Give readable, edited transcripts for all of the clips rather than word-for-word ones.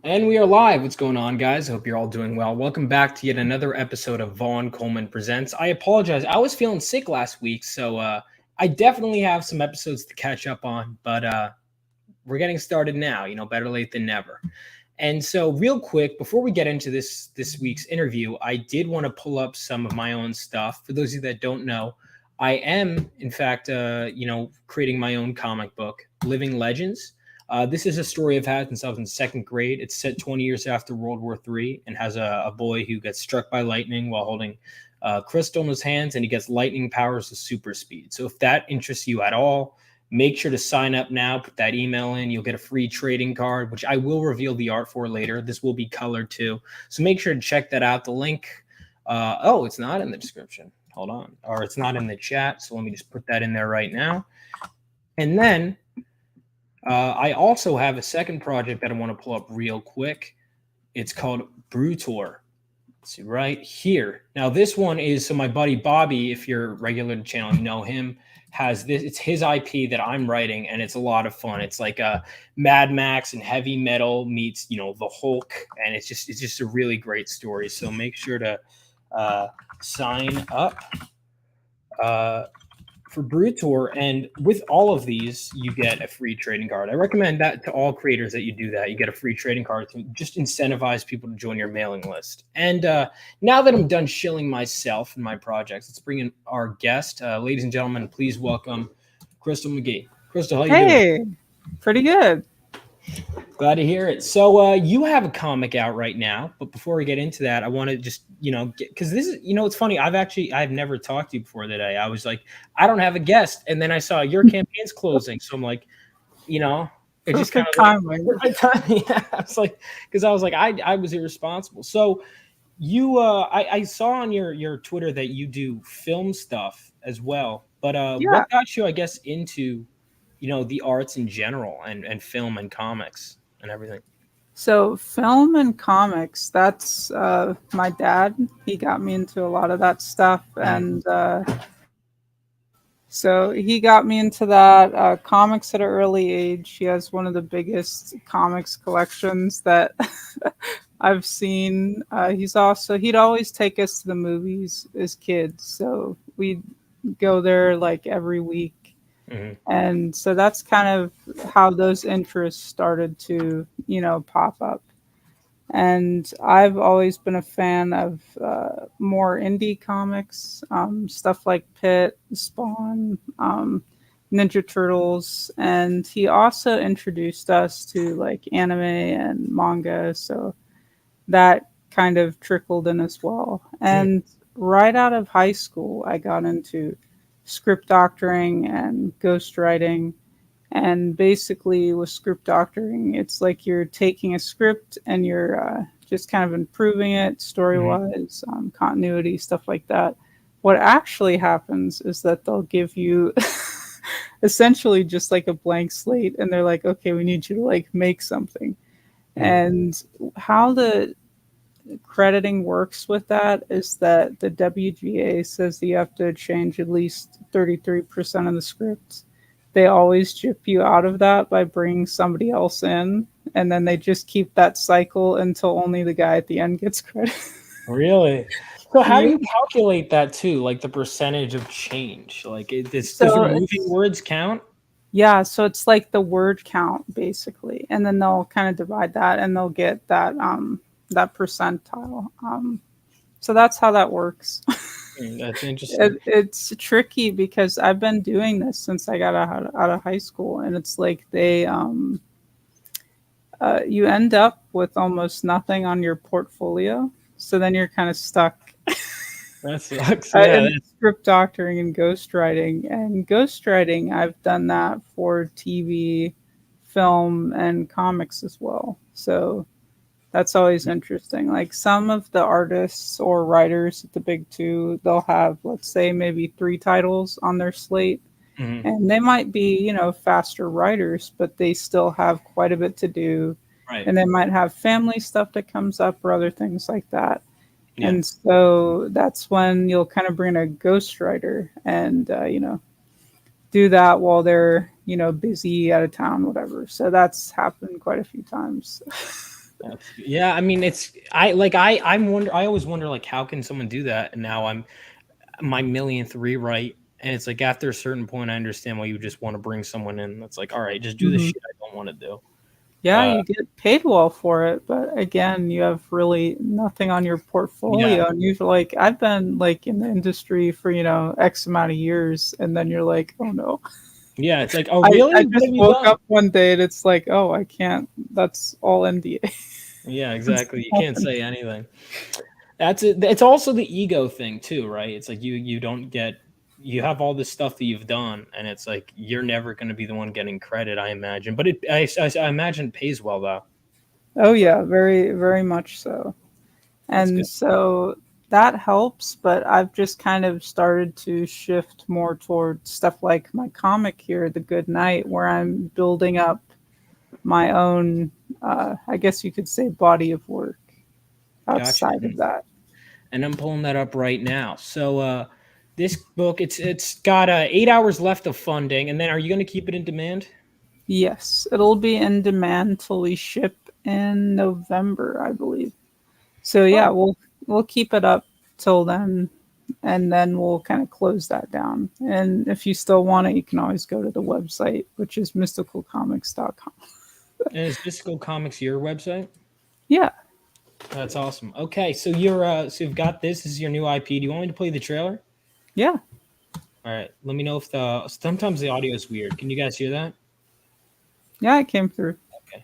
And we are live. What's going on, guys? I hope you're all doing well. Welcome back to yet another episode of Vaughn Coleman Presents. I apologize. I was feeling sick last week, so I definitely have some episodes to catch up on, but we're getting started now. Better late than never. And so, real quick, before we get into this week's interview, I did want to pull up some of my own stuff. For those of you that don't know, I am, in fact, creating my own comic book, Living Legends. This is a story I've had since I was in second grade. It's set 20 years after World War III and has a boy who gets struck by lightning while holding crystal in his hands, and he gets lightning powers of super speed. So if that interests you at all, make sure to sign up now. Put that email in. You'll get a free trading card, which I will reveal the art for later. This will be colored too. So make sure to check that out. The link, it's not in the description. Hold on. Or it's not in the chat. So let me just put that in there right now. And then I also have a second project that I want to pull up real quick. It's called Brutor. Let's see right here. Now this one is, so my buddy Bobby, if you're regular to the channel, you know him, has this. It's his IP that I'm writing, and it's a lot of fun. It's like a Mad Max and heavy metal meets, the Hulk, and it's just a really great story. So make sure to sign up for Brutor, and with all of these, you get a free trading card. I recommend that to all creators that you do that. You get a free trading card to just incentivize people to join your mailing list. And now that I'm done shilling myself and my projects, let's bring in our guest. Ladies and gentlemen, please welcome Crystal McGhee. Crystal, how you doing? Hey, pretty good. Glad to hear it. So you have a comic out right now, but before we get into that, I want to just, because this is, it's funny. I've never talked to you before today. I was like, I don't have a guest. And then I saw your campaign's closing. So I'm like, it just kind of like, yeah, I was like, because I was like, I was irresponsible. So I saw on your Twitter that you do film stuff as well. But Yeah. what got you, I guess, into, the arts in general and film and comics and everything? So, film and comics, that's my dad. He got me into a lot of that stuff. And so he got me into that. Comics at an early age. He has one of the biggest comics collections that I've seen. He'd always take us to the movies as kids. So we'd go there like every week. And so that's kind of how those interests started to, pop up. And I've always been a fan of more indie comics, stuff like Pit, Spawn, Ninja Turtles. And he also introduced us to like anime and manga. So that kind of trickled in as well. And right out of high school, I got into script doctoring and ghostwriting. And basically, with script doctoring, it's like you're taking a script and you're just kind of improving it story wise, continuity, stuff like that. What actually happens is that they'll give you essentially just like a blank slate, and they're like, okay, we need you to like make something. And how the crediting works with that is that the WGA says that you have to change at least 33% of the script. They always chip you out of that by bringing somebody else in, and then they just keep that cycle until only the guy at the end gets credit. Really? So how do you calculate that too? Like the percentage of change? Like does removing words count? Yeah, so it's like the word count basically, and then they'll kind of divide that, and they'll get that that percentile. So that's how that works. That's interesting. It's tricky because I've been doing this since I got out of high school, and it's like they you end up with almost nothing on your portfolio, so then you're kind of stuck. That sucks. Yeah. Script doctoring and ghostwriting. And ghostwriting, I've done that for TV, film, and comics as well. So that's always interesting. Like some of the artists or writers at the big two, they'll have, let's say, maybe 3 titles on their slate. And they might be, faster writers, but they still have quite a bit to do. Right. And they might have family stuff that comes up or other things like that. Yeah. And so that's when you'll kind of bring a ghostwriter and, do that while they're, busy out of town, whatever. So that's happened quite a few times. Yeah, I mean, I always wonder like how can someone do that? And now I'm my millionth rewrite, and it's like after a certain point, I understand why you just want to bring someone in. That's like, all right, just do the Mhm. shit I don't want to do. Yeah, Uh, you get paid well for it, but again, you have really nothing on your yeah, portfolio. And you're like, I've been like in the industry for, X amount of years, and then you're like, oh no. yeah. It's like, oh I really? What just have you woke done? up one day and it's like, oh, I can't. That's all NDA. Yeah, That's exactly. You can't nothing. say anything. That's it. It's also the ego thing too, right? It's like you don't get you have all this stuff that you've done, and it's like you're never going to be the one getting credit, I imagine. But I imagine it pays well though. Oh yeah, very, very much so. That's And good. so that helps, but I've just kind of started to shift more toward stuff like my comic here, The Good Night, where I'm building up my own, I guess you could say, body of work Gotcha. outside of that. And I'm pulling that up right now. So this book, it's got 8 hours left of funding, and then are you going to keep it in demand? Yes, it'll be in demand till we ship in November, I believe. So yeah, Oh, we'll keep it up till then, and then we'll kind of close that down. And if you still want it, you can always go to the website, which is mysticalcomics.com. and is Mystical Comics your website? Yeah, That's awesome. Okay, so you've got this. This is your new IP. Do you want me to play the trailer? yeah, All right. Let me know if the sometimes the audio is weird. Can you guys hear that? yeah, it came through. Okay.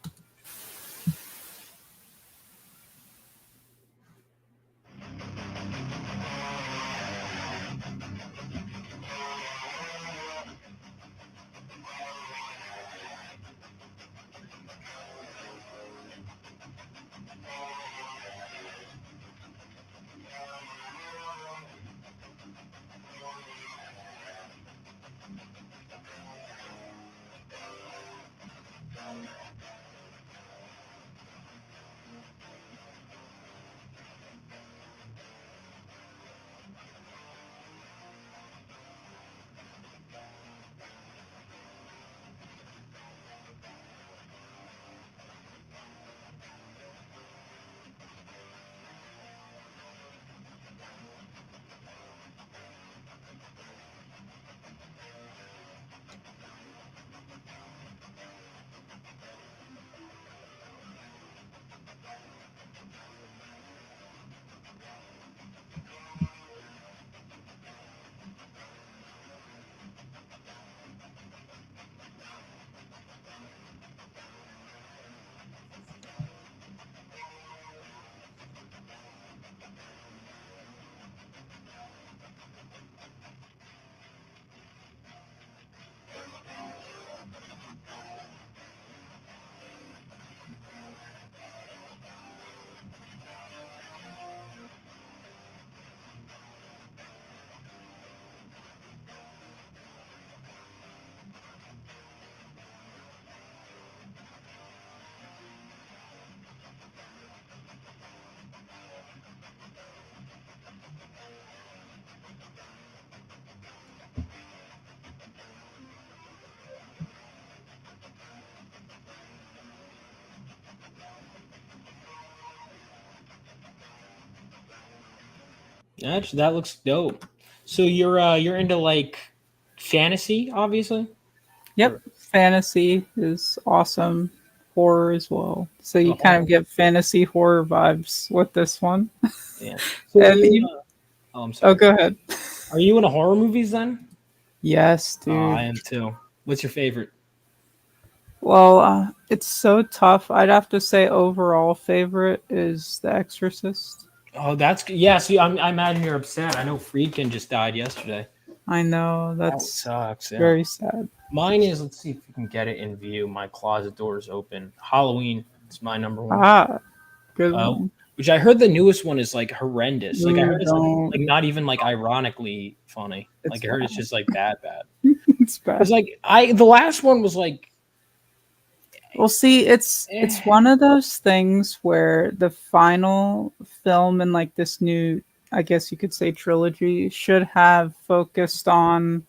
Actually, that looks dope. So you're into like fantasy, obviously. Yep, Or fantasy is awesome. Horror as well. So you kind horror. of get fantasy horror vibes with this one. Yeah. So are And you? you, Oh, I'm oh, sorry. go ahead. Are you into horror movies then? Yes, Oh, I dude. am too. What's your favorite? Well, it's so tough. I'd have to say overall favorite is The Exorcist. Oh, that's yeah. See, I imagine you're upset. I know Friedkin just died yesterday. I know That that's sucks. Yeah. very sad. Mine is. Let's see if we can get it in view. My closet door is open. Halloween is my number one. Ah, good Uh, one. which I heard the newest one is like horrendous. Like I Ooh, heard it's like don't. not even like ironically funny. It's Like I heard it's bad. just like bad, bad. It's bad. Because like the last one was like, Well, see, it's eh, one of those things where the final film in like this new, I guess you could say trilogy, should have focused on,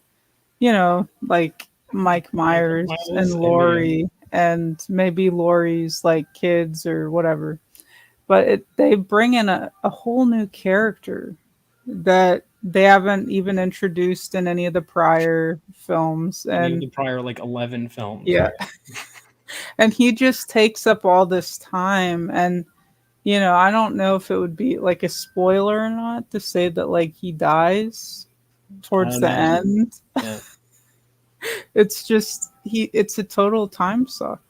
like Mike Michael Myers and Myers and yeah, Laurie, and maybe Laurie's like kids or whatever. But they bring in a whole new character that they haven't even introduced in any of the prior films. Any of And the prior like 11 films, yeah, right? and he just takes up all this time. And I don't know if it would be like a spoiler or not to say that like he dies I towards the imagine. end. Yeah. It's just it's a total time suck.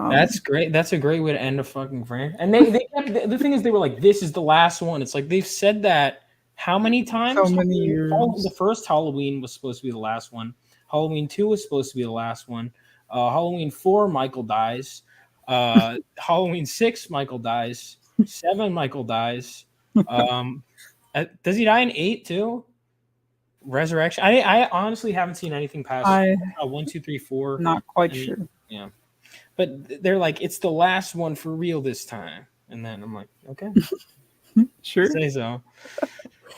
That's um great. That's a great way to end a fucking franchise. And they kept, the thing is they were like, this is the last one. It's like they've said that how many so times? many The years. first Halloween was supposed to be the last one. Halloween 2 was supposed to be the last one. Halloween 4, Michael dies. Halloween 6, Michael dies. 7, Michael dies. Um, does he die in 8 too? Resurrection. I honestly haven't seen anything past I 1, 2, 3, 4, not quite and sure. yeah. But they're like, it's the last one for real this time. And then I'm like, okay, you Sure. say so.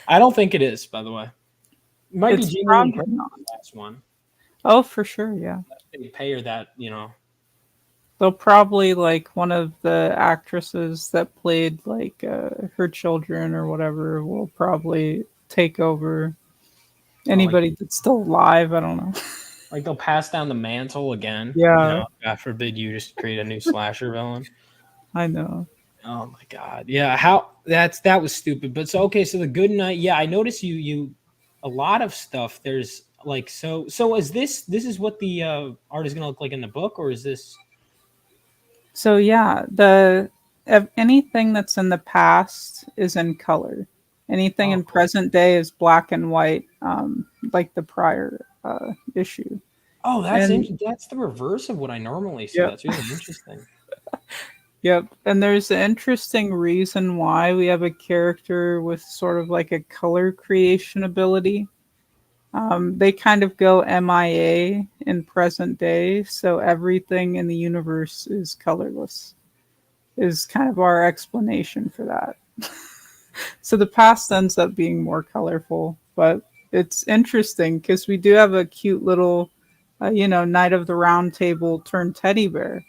I don't think it is, by the way. It might be It's Jamie Lee probably Curtis, not. the last one. Oh, for sure, yeah. They pay her that. They'll probably like one of the actresses that played like her children or whatever will probably take over. Or like Anybody that's still alive, I don't know. like they'll pass down the mantle again. Yeah, God forbid you just create a new slasher villain. I know. Oh my god. Yeah, that was stupid. But so okay, so the Good Night, yeah, I noticed you a lot of stuff. There's like so is this is what the art is gonna look like in the book, or is this So yeah, anything that's in the past is in color. Anything oh in cool. present day is black and white, like the prior issue. Oh, And that's the reverse of what I normally see. yep, That's really interesting. yep. And there's an interesting reason why we have a character with sort of like a color creation ability. They kind of go MIA in present day, so everything in the universe is colorless. Is kind of our explanation for that. So the past ends up being more colorful, but it's interesting because we do have a cute little, Knight of the Round Table turned teddy bear.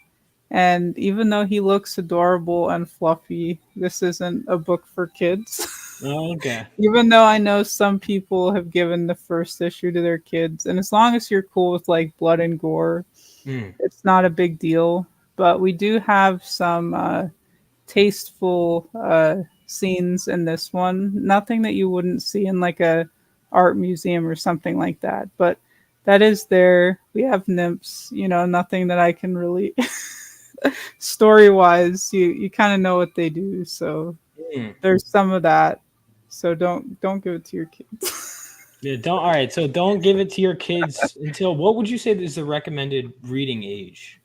And even though he looks adorable and fluffy, this isn't a book for kids. Oh, okay. Even though I know some people have given the first issue to their kids, and as long as you're cool with like blood and gore, Hmm. it's not a big deal. But we do have some tasteful scenes in this one. Nothing that you wouldn't see in like a art museum or something like that. But that is there. We have nymphs. Nothing that I can really story wise. You kind of know what they do. So Hmm. there's some of that. So don't give it to your kids. Yeah, don't all right, so don't give it to your kids until what would you say is the recommended reading age?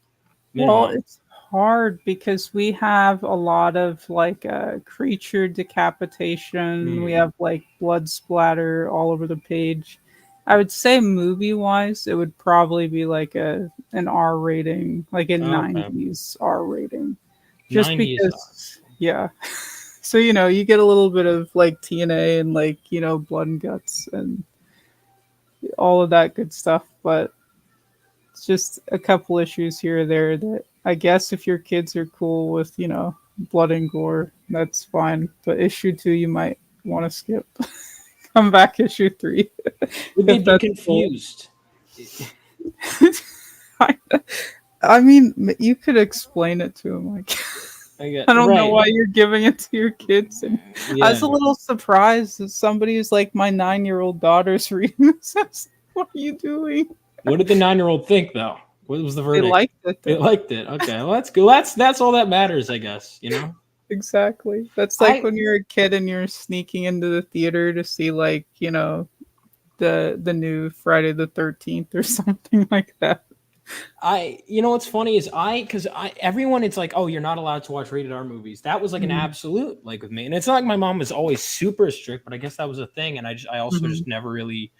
Well, Minimum. it's hard because we have a lot of like creature decapitation. We Hmm. have like blood splatter all over the page. I would say movie wise, it would probably be like an R rating, like a Okay. 90s R rating. Just 90s. because, yeah. So, you get a little bit of like TNA and like, blood and guts and all of that good stuff. But it's just a couple issues here or there that I guess if your kids are cool with, blood and gore, that's fine. But issue 2, you might want to skip. Come back issue 3 Would they if be that's cool. confused? I, I mean, you could explain it to them. Like, I get I don't know right. why you're giving it to your kids. And I Yeah. was a little surprised that somebody who's like my 9-year-old daughter's reading this. I was like, what are you doing? What did the 9-year-old think though? What was the They verdict? liked it They though. liked it. Okay. Well, that's good. That's all that matters, I guess. Exactly. That's like I when you're a kid and you're sneaking into the theater to see like, the new Friday the 13th or something like that. what's funny is because everyone, it's like, oh, you're not allowed to watch rated R movies. That was like an Mm-hmm. absolute, like with me. And it's not like my mom was always super strict, but I guess that was a thing. And I also Mm-hmm. just never really,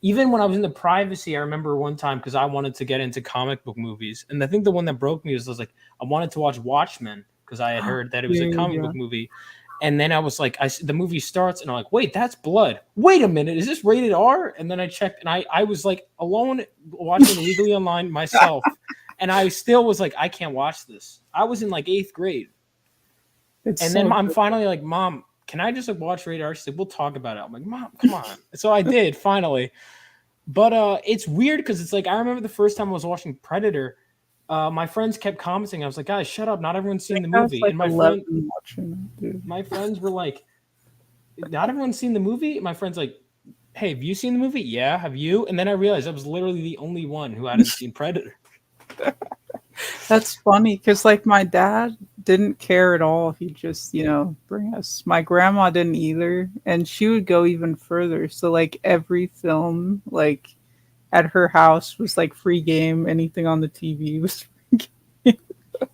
even when I was in the privacy, I remember one time because I wanted to get into comic book movies. And I think the one that broke me was I was like, I wanted to watch Watchmen because I had heard that it was a Yeah, comic yeah. book movie. And then I was like, the movie starts, and I'm like, wait, that's blood. Wait a minute, is this rated R? And then I checked, and I was like alone watching it legally online myself, And I still was like, I can't watch this. I was in like 8th grade. It's And then so I'm good. finally like, Mom, can I just like watch Rated R? She said, we'll talk about it. I'm like, Mom, come on. So I did finally. But it's weird because it's like I remember the first time I was watching Predator, my friends kept commenting. I was like, guys, shut up. Not everyone's I seen the think I was movie. like And 11 watching it, dude. my friends were like, not everyone's seen the movie. My friend's like, hey, have you seen the movie? Yeah, have you? And then I realized I was literally the only one who hadn't seen Predator. That's funny because like my dad didn't care at all. He just, bring us. My grandma didn't either, and she would go even further. So like every film, like at her house was like free game. Anything on the TV was free game.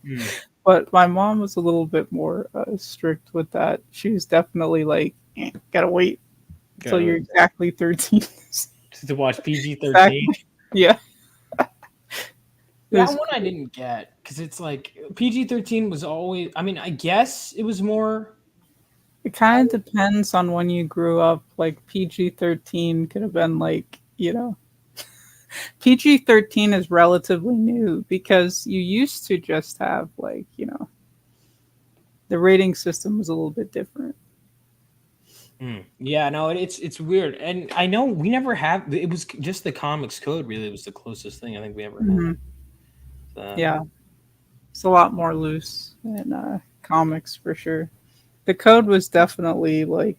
Mm, But my mom was a little bit more strict with that. She was definitely like, gotta wait until you're go exactly 13. to watch PG-13. Exactly. Yeah. It That was one I didn't get because it's like PG-13 was always. I mean, I guess it was more. It kind of depends on when you grew up. Like PG-13 could have been like, PG-13 is relatively new because you used to just have like, the rating system was a little bit different. Yeah, no, it's weird, and I know we never have. It was just the comics code. Really, was the closest thing I think we ever had. Hmm. So, Yeah, it's a lot more loose in comics for sure. The code was definitely like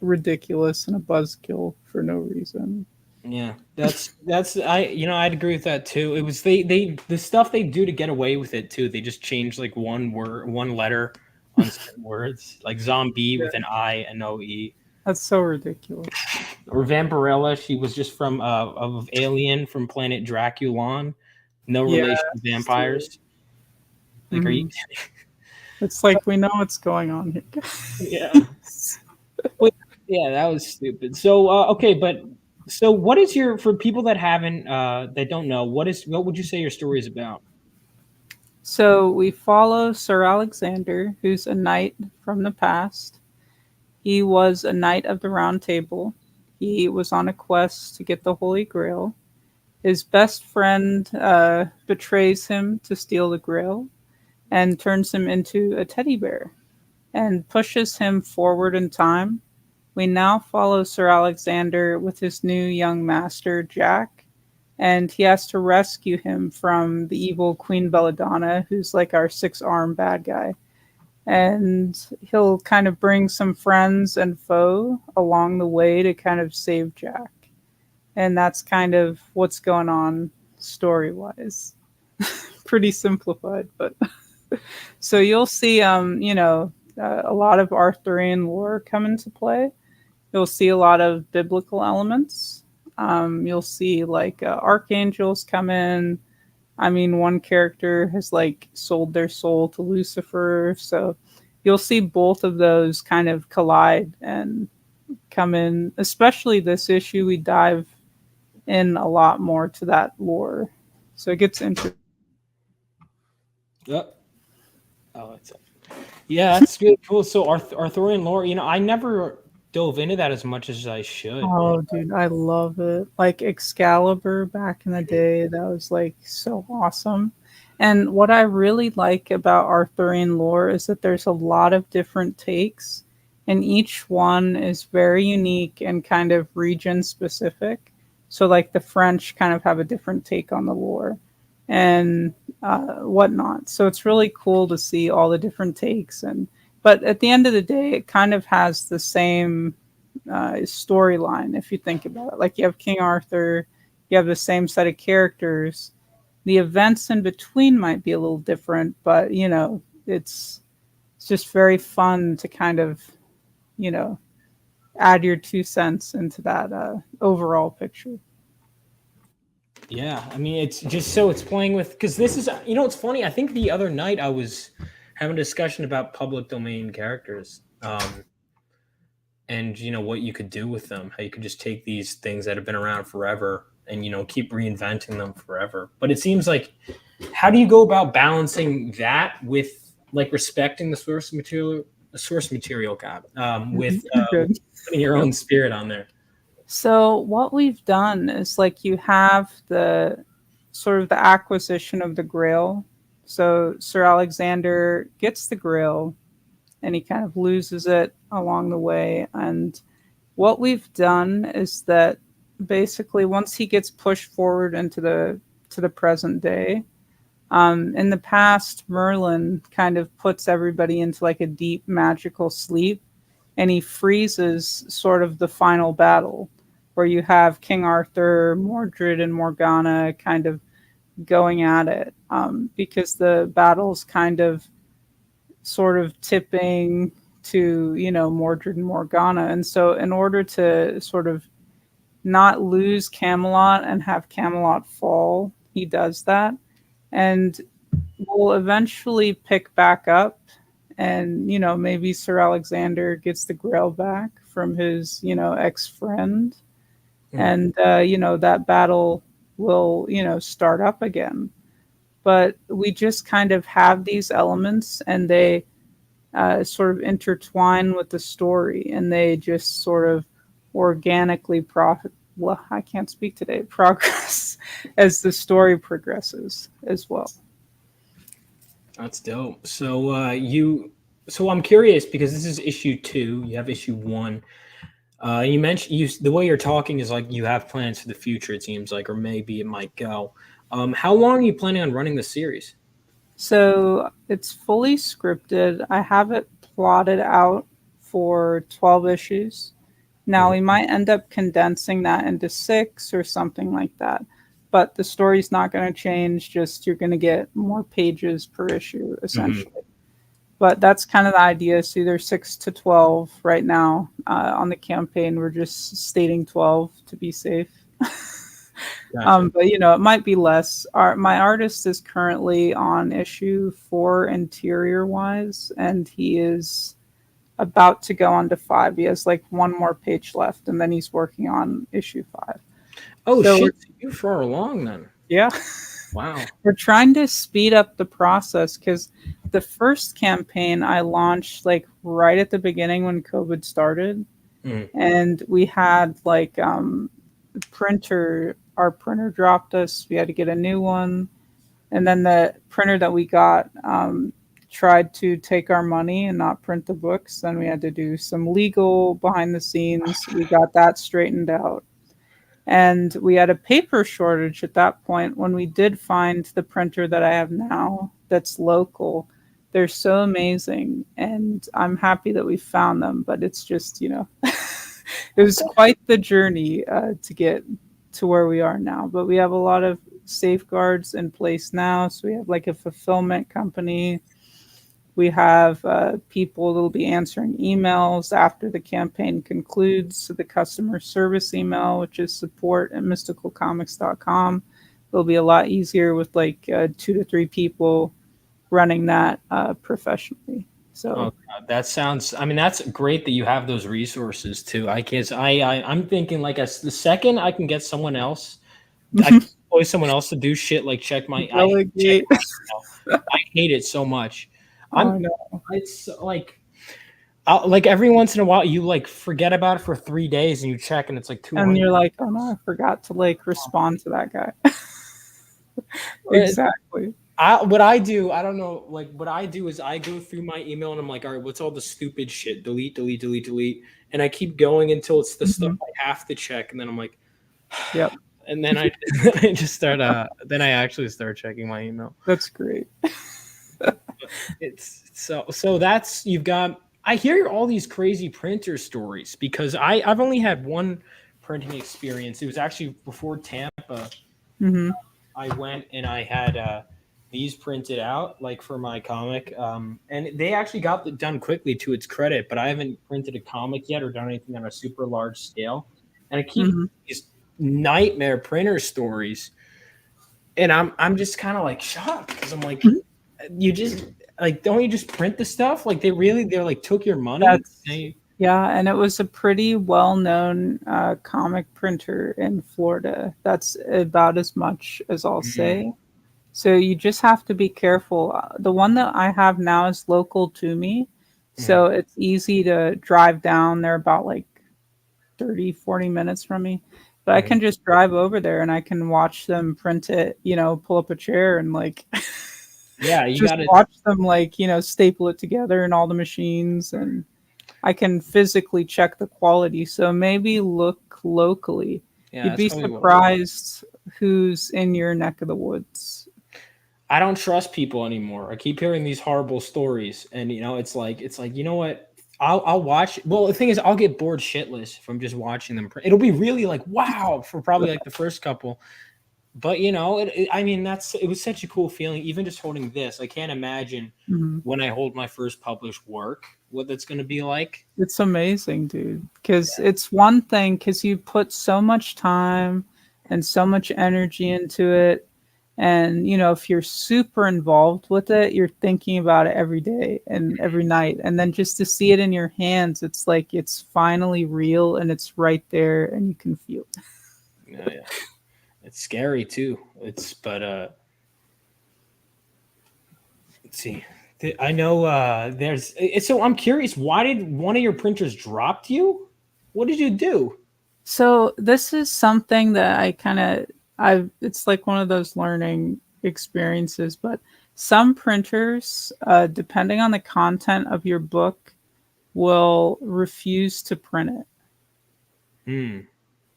ridiculous and a buzzkill for no reason. yeah, that's I'd agree with that too. It was they the stuff they do to get away with it too. They just change like one word, one letter on certain words, like zombie with Yeah, an I and no E. that's so ridiculous. Or Vampirella, she was just from of Alien from planet Draculon, no Yeah, relation to vampires. Like, are you? hmm it's like we know what's going on here. Yeah. Wait, yeah, that was stupid. So, okay, but so what is your for people that haven't that don't know what would you say your story is about? So we follow Sir Alexander, who's a knight from the past. He was a knight of the Round Table. He was on a quest to get the Holy Grail. His best friend betrays him to steal the Grail and turns him into a teddy bear and pushes him forward in time. We now follow Sir Alexander with his new young master, Jack, and he has to rescue him from the evil Queen Belladonna, who's like our six-arm bad guy. And he'll kind of bring some friends and foe along the way to kind of save Jack. And that's kind of what's going on story wise. Pretty simplified, but so you'll see, a lot of Arthurian lore come into play. You'll see a lot of biblical elements. You'll see like archangels come in. I mean, one character has like sold their soul to Lucifer, so you'll see both of those kind of collide and come in. Especially this issue, we dive in a lot more to that lore, so it gets interesting. Oh, oh, it's yeah, that's really cool. So Arthurian lore, I never dove into that as much as I should. Oh, dude, I love it. Like Excalibur back in the day, that was like so awesome. And what I really like about Arthurian lore is that there's a lot of different takes, and each one is very unique and kind of region specific. So, like the French kind of have a different take on the lore and whatnot. So, it's really cool to see all the different takes. But at the end of the day, it kind of has the same storyline if you think about it. Like you have King Arthur, you have the same set of characters. The events in between might be a little different, but it's just very fun to kind of you know add your 2 cents into that overall picture. Yeah, I mean, it's just so it's playing with because this is it's funny. I think the other night I was having a discussion about public domain characters, and what you could do with them. How you could just take these things that have been around forever and keep reinventing them forever. But it seems like how do you go about balancing that with like respecting the source material, God, with Good. putting your own spirit on there? So what we've done is like you have the sort of the acquisition of the Grail. So Sir Alexander gets the Grail and he kind of loses it along the way. And what we've done is that basically once he gets pushed forward into the to the present day, in the past, Merlin kind of puts everybody into like a deep magical sleep, and he freezes sort of the final battle, where you have King Arthur, Mordred, and Morgana kind of going at it, because the battle's kind of sort of tipping to Mordred and Morgana, and so in order to sort of not lose Camelot and have Camelot fall, he does that, and we'll eventually pick back up, and maybe Sir Alexander gets the Grail back from his ex-friend, and that battle will start up again. But we just kind of have these elements, and they sort of intertwine with the story, and they just sort of organically well, I can't speak today, progress as the story progresses as well. That's dope. So I'm curious because this is issue 2. You have issue 1. You mentioned the way you're talking is like you have plans for the future. It seems like, or maybe it might go. How long are you planning on running the series? So it's fully scripted. I have it plotted out for 12 issues. Now we might end up condensing that into 6 or something like that. But the story's not going to change, just you're going to get more pages per issue, essentially. But that's kind of the idea. It's either 6 to 12 right now. On the campaign, we're just stating 12 to be safe. Gotcha. But it might be less. My artist is currently on issue 4 interior wise, and he is about to go on to 5. He has like one more page left, and then he's working on issue 5. Oh, so shit! You're far along then. Yeah. Wow. We're trying to speed up the process because the first campaign I launched like right at the beginning when COVID started, and we had like our printer dropped us. We had to get a new one, and then the printer that we got tried to take our money and not print the books. Then we had to do some legal behind the scenes. We got that straightened out. And we had a paper shortage at that point. When we did find the printer that I have now that's local, they're so amazing. And I'm happy that we found them. But it's just, it was quite the journey to get to where we are now. But we have a lot of safeguards in place now. So we have like a fulfillment company. We have people that will be answering emails after the campaign concludes. So the customer service email, which is support@mysticalcomics.com, will be a lot easier with like 2 to 3 people running that professionally. So that sounds. I mean, that's great that you have those resources too. I'm thinking like the second I can get someone else, I can employ someone else to do shit like check my. I hate it so much. It's like, like every once in a while you like forget about it for 3 days and you check and it's like 200. And you're like, oh no, I forgot to like respond to that guy. Exactly. What I do, I don't know. Like what I do is I go through my email and I'm like, all right, what's all the stupid shit? Delete, delete, delete, delete, and I keep going until it's the stuff I have to check, and then I'm like, yep. And then I just start. Then I actually start checking my email. That's great. It's so that's you've got. I hear all these crazy printer stories because I've only had one printing experience. It was actually before Tampa. I went and I had these printed out like for my comic, and they actually got it done quickly to its credit. But I haven't printed a comic yet or done anything on a super large scale. And I keep these nightmare printer stories, and I'm just kind of like shocked because I'm like, you just like don't you just print the stuff? Like they're like took your money. Yeah, and it was a pretty well-known comic printer in Florida. That's about as much as I'll say. So you just have to be careful. The one that I have now is local to me, so it's easy to drive down. They're about like 30, 40 minutes from me. But I Right. can just drive over there and I can watch them print it, pull up a chair and like Yeah, you just got to. watch them like, staple it together in all the machines, and I can physically check the quality. So maybe look locally. Yeah, You'd that's be probably what I'll do. surprised who's in your neck of the woods. I don't trust people anymore. I keep hearing these horrible stories, and it's like you know what? I'll watch. Well, the thing is, I'll get bored shitless from just watching them. It'll be really like wow for probably like the first couple, but I mean, it was such a cool feeling. Even just holding this, I can't imagine Mhm. when I hold my first published work what that's going to be like. It's amazing, dude. Because it's one thing, because you put so much time and so much energy into it. And, if you're super involved with it, you're thinking about it every day and every night. And then just to see it in your hands, it's like it's finally real and it's right there and you can feel it. Yeah, yeah. It's scary too. Let's see. I know so I'm curious, why did one of your printers drop you? What did you do? So this is something that it's like one of those learning experiences, but some printers, depending on the content of your book, will refuse to print it. Hmm.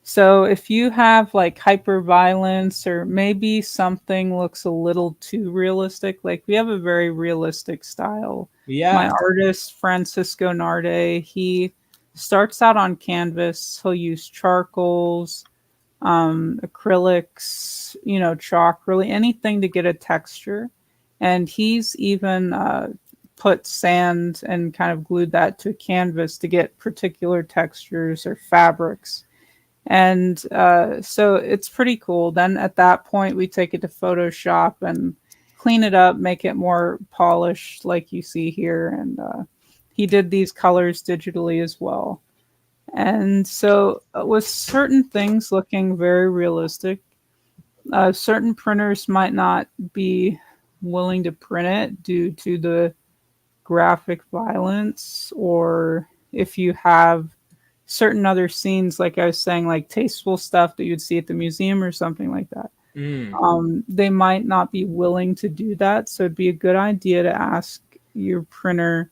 So if you have like hyperviolence or maybe something looks a little too realistic, like we have a very realistic style. My Yeah. artist, Francisco Narde, he starts out on canvas. He'll use charcoals, acrylics, chalk, really anything to get a texture. And he's even put sand and kind of glued that to canvas to get particular textures or fabrics. And so it's pretty cool. Then at that point, we take it to Photoshop and clean it up, make it more polished, like you see here. And he did these colors digitally as well. And so, with certain things looking very realistic, certain printers might not be willing to print it due to the graphic violence, or if you have certain other scenes, like I was saying, like tasteful stuff that you'd see at the museum or something like that. Mm. They might not be willing to do that. So it'd be a good idea to ask your printer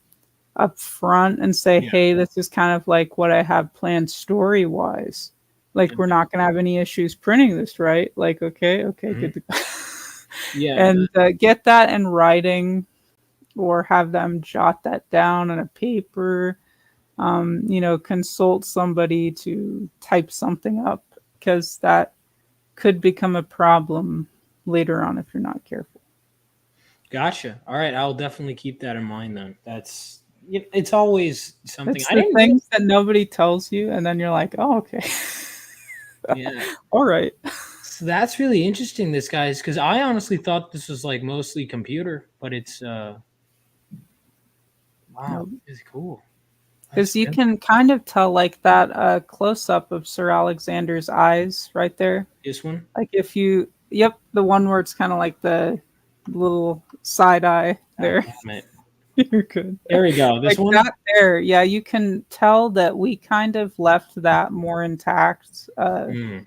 up front and say, Yeah. hey, this is kind of like what I have planned story wise. Like, we're And- not going to have any issues printing this, right? Like, okay, mhm. good to go. Yeah. And get that in writing or have them jot that down on a paper. Consult somebody to type something up because that could become a problem later on if you're not careful. Gotcha. All right, I'll definitely keep that in mind then. It's always something It's I the didn't really. things that nobody tells you, and then you're like, oh, okay. Yeah. All right. So that's really interesting, this guy's, because I honestly thought this was like mostly computer, but it's wow, Nope. it's cool. That's Because you good. can kind of tell, like that close up of Sir Alexander's eyes right there. This one. Like if you, yep, the one where it's kind of like the little side eye God there. damn it. You're good. There we go. This Like one. that there, yeah, you can tell that we kind of left that more intact Mm.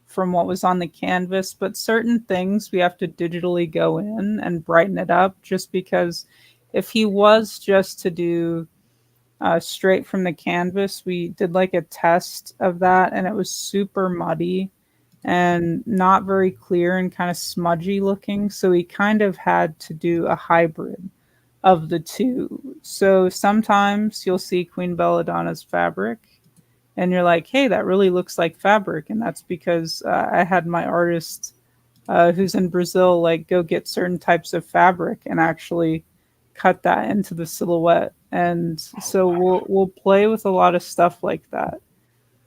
from what was on the canvas, but certain things we have to digitally go in and brighten it up just because if he was just to do straight from the canvas, we did like a test of that and it was super muddy and not very clear and kind of smudgy looking. So we kind of had to do a hybrid of the two. So sometimes you'll see Queen Belladonna's fabric and you're like, hey, that really looks like fabric. And that's because I had my artist who's in Brazil like go get certain types of fabric and actually cut that into the silhouette. And so we'll play with a lot of stuff like that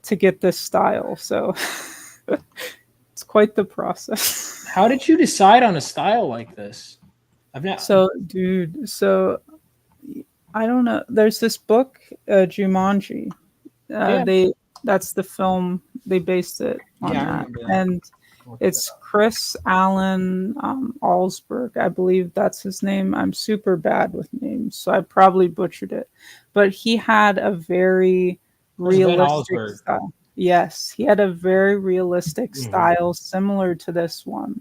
to get this style. So it's quite the process. How did you decide on a style like this? I've not. So, dude, I don't know. There's this book, Jumanji. Yeah. They That's the film they based it on Yeah, I that, remember that. and it's Chris Allen Allsburg, I believe that's his name. I'm super bad with names, so I probably butchered it, but he had a very Where's Ben realistic Hollisberg? style. Yes, he had a very realistic Hmm. style similar to this one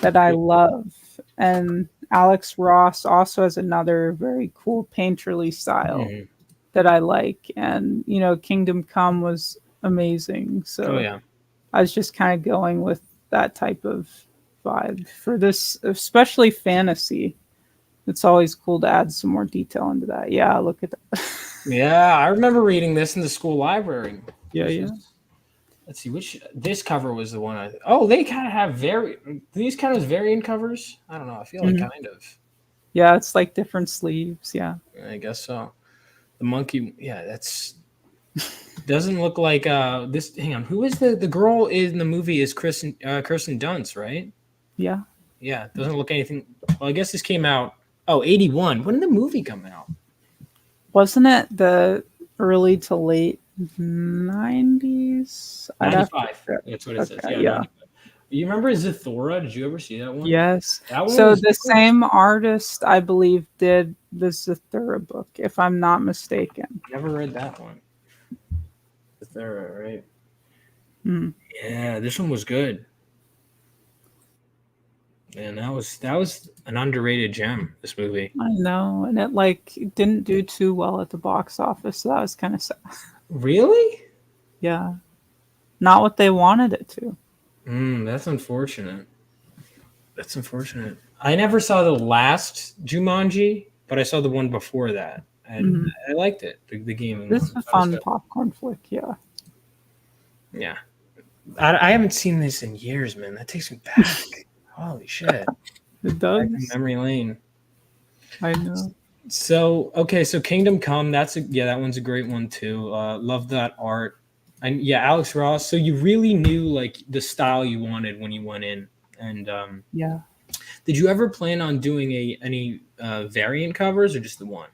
that I love. And Alex Ross also has another very cool painterly style Hmm. that I like. And, Kingdom Come was amazing. Oh So yeah. I was just kind of going with that type of vibe for this, especially fantasy. It's always cool to add some more detail into that. Yeah, look at that. Yeah, I remember reading this in the school library. Yeah, This yeah. was, let's see, which this cover was the one I. Oh, they kind of have these kind of variant covers. I don't know. I feel like Mhm. kind of. Yeah, it's like different sleeves. Yeah. I guess so. The monkey. Yeah, that's doesn't look like this. Hang on, who is the girl in the movie? Is Kirsten Dunst, right? Yeah. Yeah, doesn't look anything. Well, I guess this came out. Oh, 81. When did the movie come out? Wasn't it the early to late 90s? I'd have to 95. check. That's what it says. Okay, Yeah, yeah. 95. You remember Zathura? Did you ever see that one? Yes. That one So was the good. same artist, I believe, did the Zathura book, if I'm not mistaken. Never read that one. Zathura, right? Hmm. Yeah, this one was good. And that was an underrated gem. This movie. I know, and it like didn't do too well at the box office. So that was kind of sad. Really? Yeah, not what they wanted it to. That's unfortunate. That's unfortunate. I never saw the last Jumanji, but I saw the one before that, and Hmm. I liked it. The gaming This is one. a That was fun good. popcorn flick. Yeah, Yeah, I haven't seen this in years, man. That takes me back. Holy shit! it Back in does. memory lane. I know. So okay, so Kingdom Come. That one's a great one too. Love that art, and yeah, Alex Ross. So you really knew like the style you wanted when you went in, and Yeah. did you ever plan on doing any variant covers or just the one?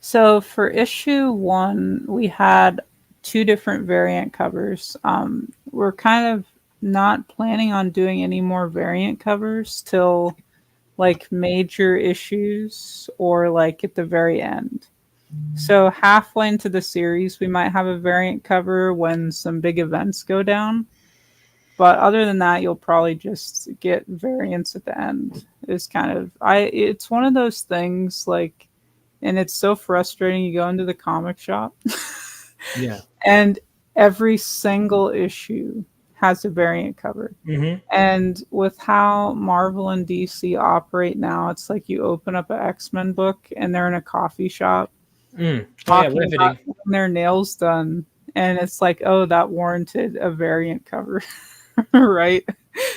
So for issue one, we had two different variant covers. We're kind of not planning on doing any more variant covers till like major issues or like at the very end. So halfway into the series, we might have a variant cover when some big events go down. But other than that, you'll probably just get variants at the end. It's kind of it's one of those things like, and it's so frustrating. You go into the comic shop Yeah. and every single issue has a variant cover. Mm-hmm. And with how Marvel and DC operate now, it's like you open up an X-Men book and they're in a coffee shop Oh yeah, talking about riveting. getting their nails done. And it's like, oh, that warranted a variant cover, right?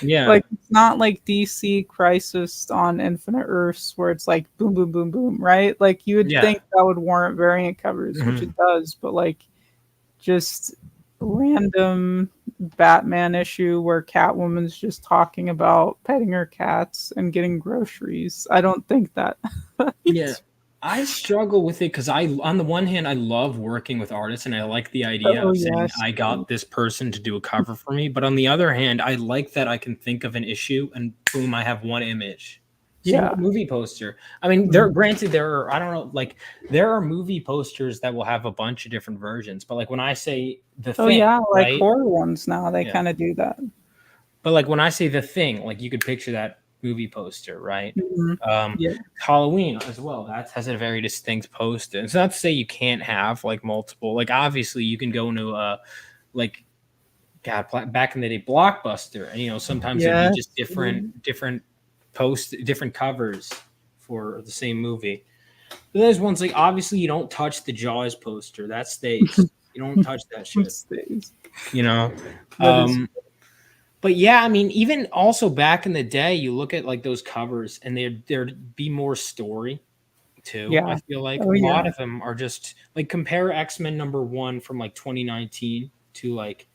Yeah. Like, it's not like DC Crisis on Infinite Earths where it's like boom, boom, boom, boom, right? Like, you would Yeah. think that would warrant variant covers, which Hmm. it does, but like, just random Batman issue where Catwoman's just talking about petting her cats and getting groceries. I don't think that. Yeah. I struggle with it because on the one hand, I love working with artists and I like the idea Oh of saying yes. I got this person to do a cover for me. But on the other hand, I like that I can think of an issue and boom, I have one image. Same with Yeah. a movie poster. I mean, Mm. there are, I don't know, like there are movie posters that will have a bunch of different versions. But like when I say the Oh thing, yeah, like right? horror ones now they Yeah. kind of do that. But like when I say the thing, like you could picture that movie poster, right? Mhm. Um, Yeah. Halloween as well. That has a very distinct poster. It's not to say you can't have like multiple. Like obviously you can go into like back in the day Blockbuster, and sometimes there'd be Yes. just different different covers for the same movie. But there's ones like obviously you don't touch the Jaws poster. That stays. You don't touch that shit. Stays. You know. That is. Um, But yeah, I mean, even also back in the day, you look at like those covers, and there'd be more story too. I Yeah. feel like Oh a yeah. lot of them are just like compare X-Men #1 from like 2019 to like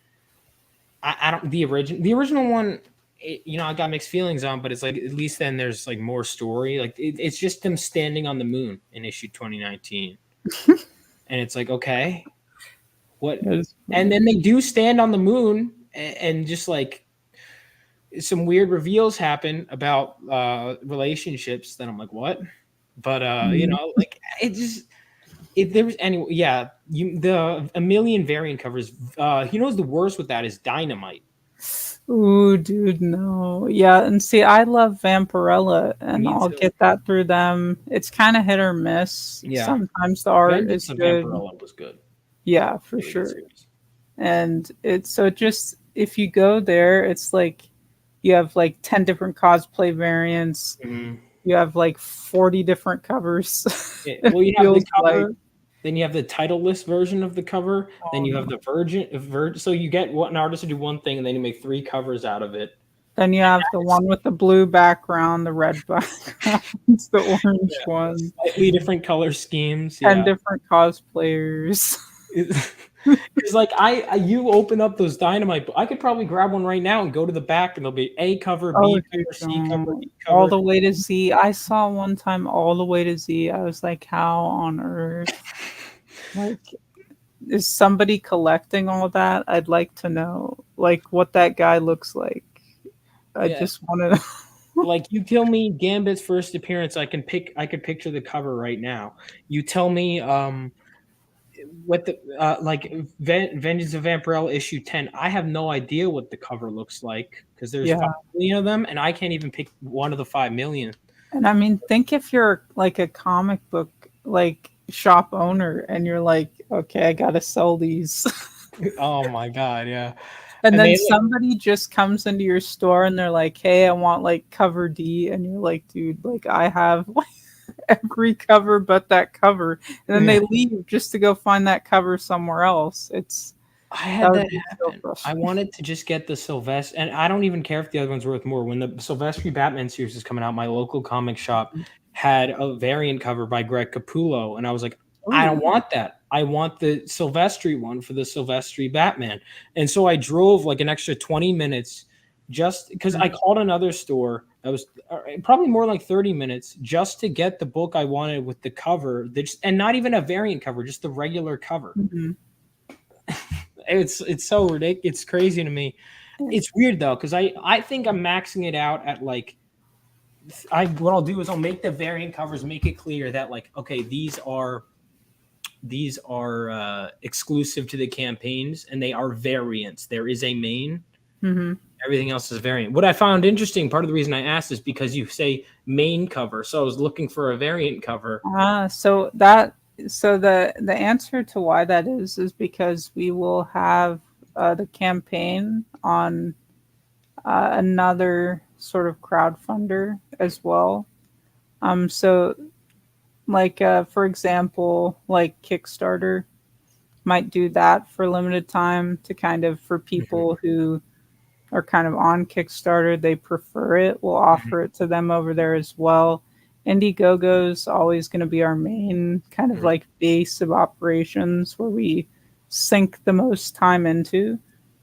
I don't the original one. I got mixed feelings on, but it's like at least then there's like more story. Like it's just them standing on the moon in issue 2019, and it's like okay, what? That is And funny. then they do stand on the moon, and just like some weird reveals happen about relationships that I'm like, what? But Mhm. like it just if there was any, yeah, the a million variant covers. You know what's the worst with that is Dynamite. Ooh, dude, no. Yeah, and see, I love Vampirella, and Me I'll too. get that through them. It's kind of hit or miss. Yeah, Sometimes the art is Vengeance of good. Vampirella was good. That Yeah, was for a really good sure. series. And it's so just if you go there, it's like you have like 10 different cosplay variants. Mhm. You have like 40 different covers. It Well, you have the feels like, cover, then you have the title list version of the cover, then oh you have no. the virgin. So you get one artist to do one thing, and then you make three covers out of it. Then you have the It's one with the blue background, the red background, the orange yeah, one, slightly different color schemes. 10 Yeah. different cosplayers. It's like you open up those Dynamite. I could probably grab one right now and go to the back, and there'll be A cover, Oh, B dude, cover, C cover, no. D All cover. the way to Z. I saw one time all the way to Z. I was like, how on earth? Like, is somebody collecting all that? I'd like to know, like, what that guy looks like. I Yeah, just want to. like you tell me Gambit's first appearance, I could picture the cover right now. You tell me what the like Vengeance of Vampirella issue 10. I have no idea what the cover looks like because there's Yeah. 5 million of them, and I can't even pick one of the 5 million. And I mean, think if you're like a comic book like shop owner and you're like, okay, I gotta sell these. Oh my god, yeah. And And then they like somebody just comes into your store and they're like, hey, I want like cover D. And you're like, dude, like I have like every cover but that cover. And then yeah, they leave just to go find that cover somewhere else. I That had would that be so happen. I frustrating. wanted to just get the Sylvester, and I don't even care if the other one's worth more. When the Sylvester Batman series is coming out, my local comic shop had a variant cover by Greg Capullo, and I was like, I don't Oh, want that. I want the Silvestri one for the Silvestri Batman. And so I drove like an extra 20 minutes just because I called another store that was probably more like 30 minutes just to get the book I wanted with the cover, and not even a variant cover, just the regular cover. mm-hmm. It's so ridiculous. It's crazy to me. It's weird though because I think I'm maxing it out at like I what I'll do is I'll make the variant covers make it clear that like okay these are exclusive to the campaigns and they are variants. There is a main. Mm-hmm. Everything else is variant. What I found interesting, part of the reason I asked is because you say main cover, so I was looking for a variant cover. So the answer to why that is because we will have the campaign on another sort of crowdfunder as well. So like for example, like Kickstarter might do that for limited time to kind of for Mhm, people who are kind of on Kickstarter, they prefer it. We'll mhm, offer it to them over there as well. Indiegogo's always going to be our main kind of mhm, like base of operations where we sink the most time into.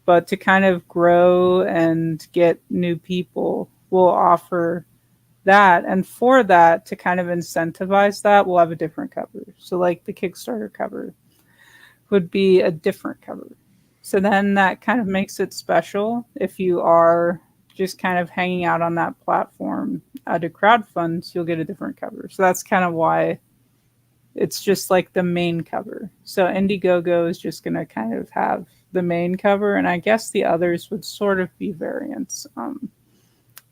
But to kind of grow and get new people, we'll offer that. And for that, to kind of incentivize that, we'll have a different cover. So, like the Kickstarter cover would be a different cover. So then that kind of makes it special if you are just kind of hanging out on that platform to crowdfund, you'll get a different cover. So that's kind of why it's just like the main cover. So Indiegogo is just going to kind of have the main cover, and I guess the others would sort of be variants,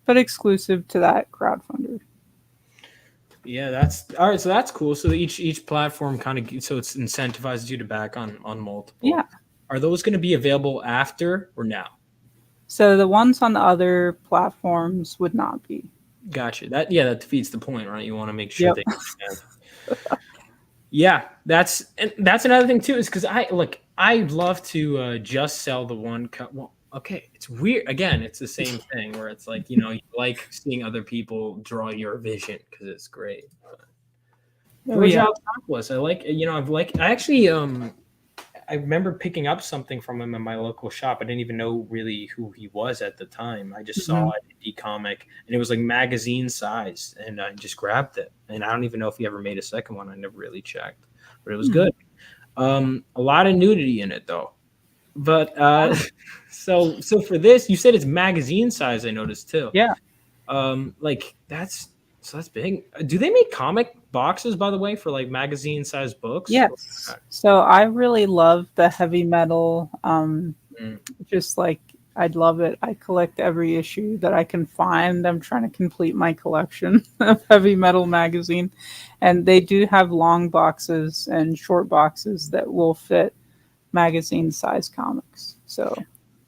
but exclusive to that crowdfunder. Yeah, that's all right. So that's cool. So each platform kind of so it's incentivizes you to back on multiple. Yeah. Are those going to be available after or now? So the ones on the other platforms would not be. Gotcha. That defeats the point, right? You want to make sure Yep. they have. Yeah, that's another thing too. Is because I'd love to just sell the one. Well, okay, it's weird. Again, it's the same thing where it's like you like seeing other people draw your vision because it's great. Oh George yeah. Alexopoulos, I actually I remember picking up something from him in my local shop. I didn't even know really who he was at the time. I just saw Mhm. an indie comic and it was like magazine size and I just grabbed it. And I don't even know if he ever made a second one. I never really checked, but it was Hmm. good. A lot of nudity in it though. But so for this, you said it's magazine size, I noticed too. Yeah. Like that's big. Do they make comic boxes, by the way, for like magazine sized books? Yes. So I really love the heavy metal. Mm. Just like I'd love it. I collect every issue that I can find. I'm trying to complete my collection of heavy metal magazine. And they do have long boxes and short boxes that will fit magazine size comics. So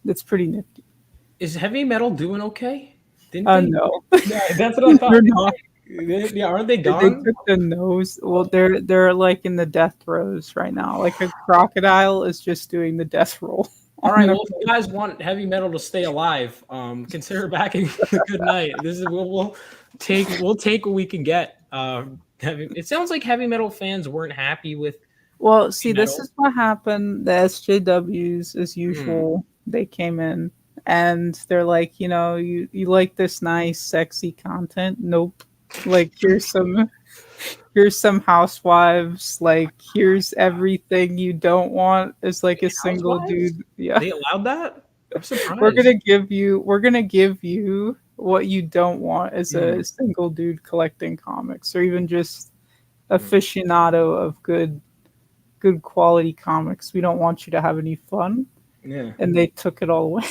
it's pretty nifty. Is heavy metal doing okay? Didn't they? No. Yeah, that's what I thought. They're not. Yeah, aren't they They gone? took the nose. Well, they're like in the death throes right now. Like a crocodile is just doing the death roll. All right. Well, if you guys want heavy metal to stay alive, consider backing the Good Night. This is we'll take what we can get. It sounds like heavy metal fans weren't happy with Well, heavy see, this metal. is what happened. The SJWs, as Mm. usual, they came in and they're like, you like this nice, sexy content? Nope. Like here's some housewives. Like here's everything you don't want is like a single Housewives? dude. Yeah. They allowed that? I'm We're surprised. gonna give you what you don't want as a Mm. single dude collecting comics or even just Mm. aficionado of good quality comics. We don't want you to have any fun. Yeah. And they took it all away.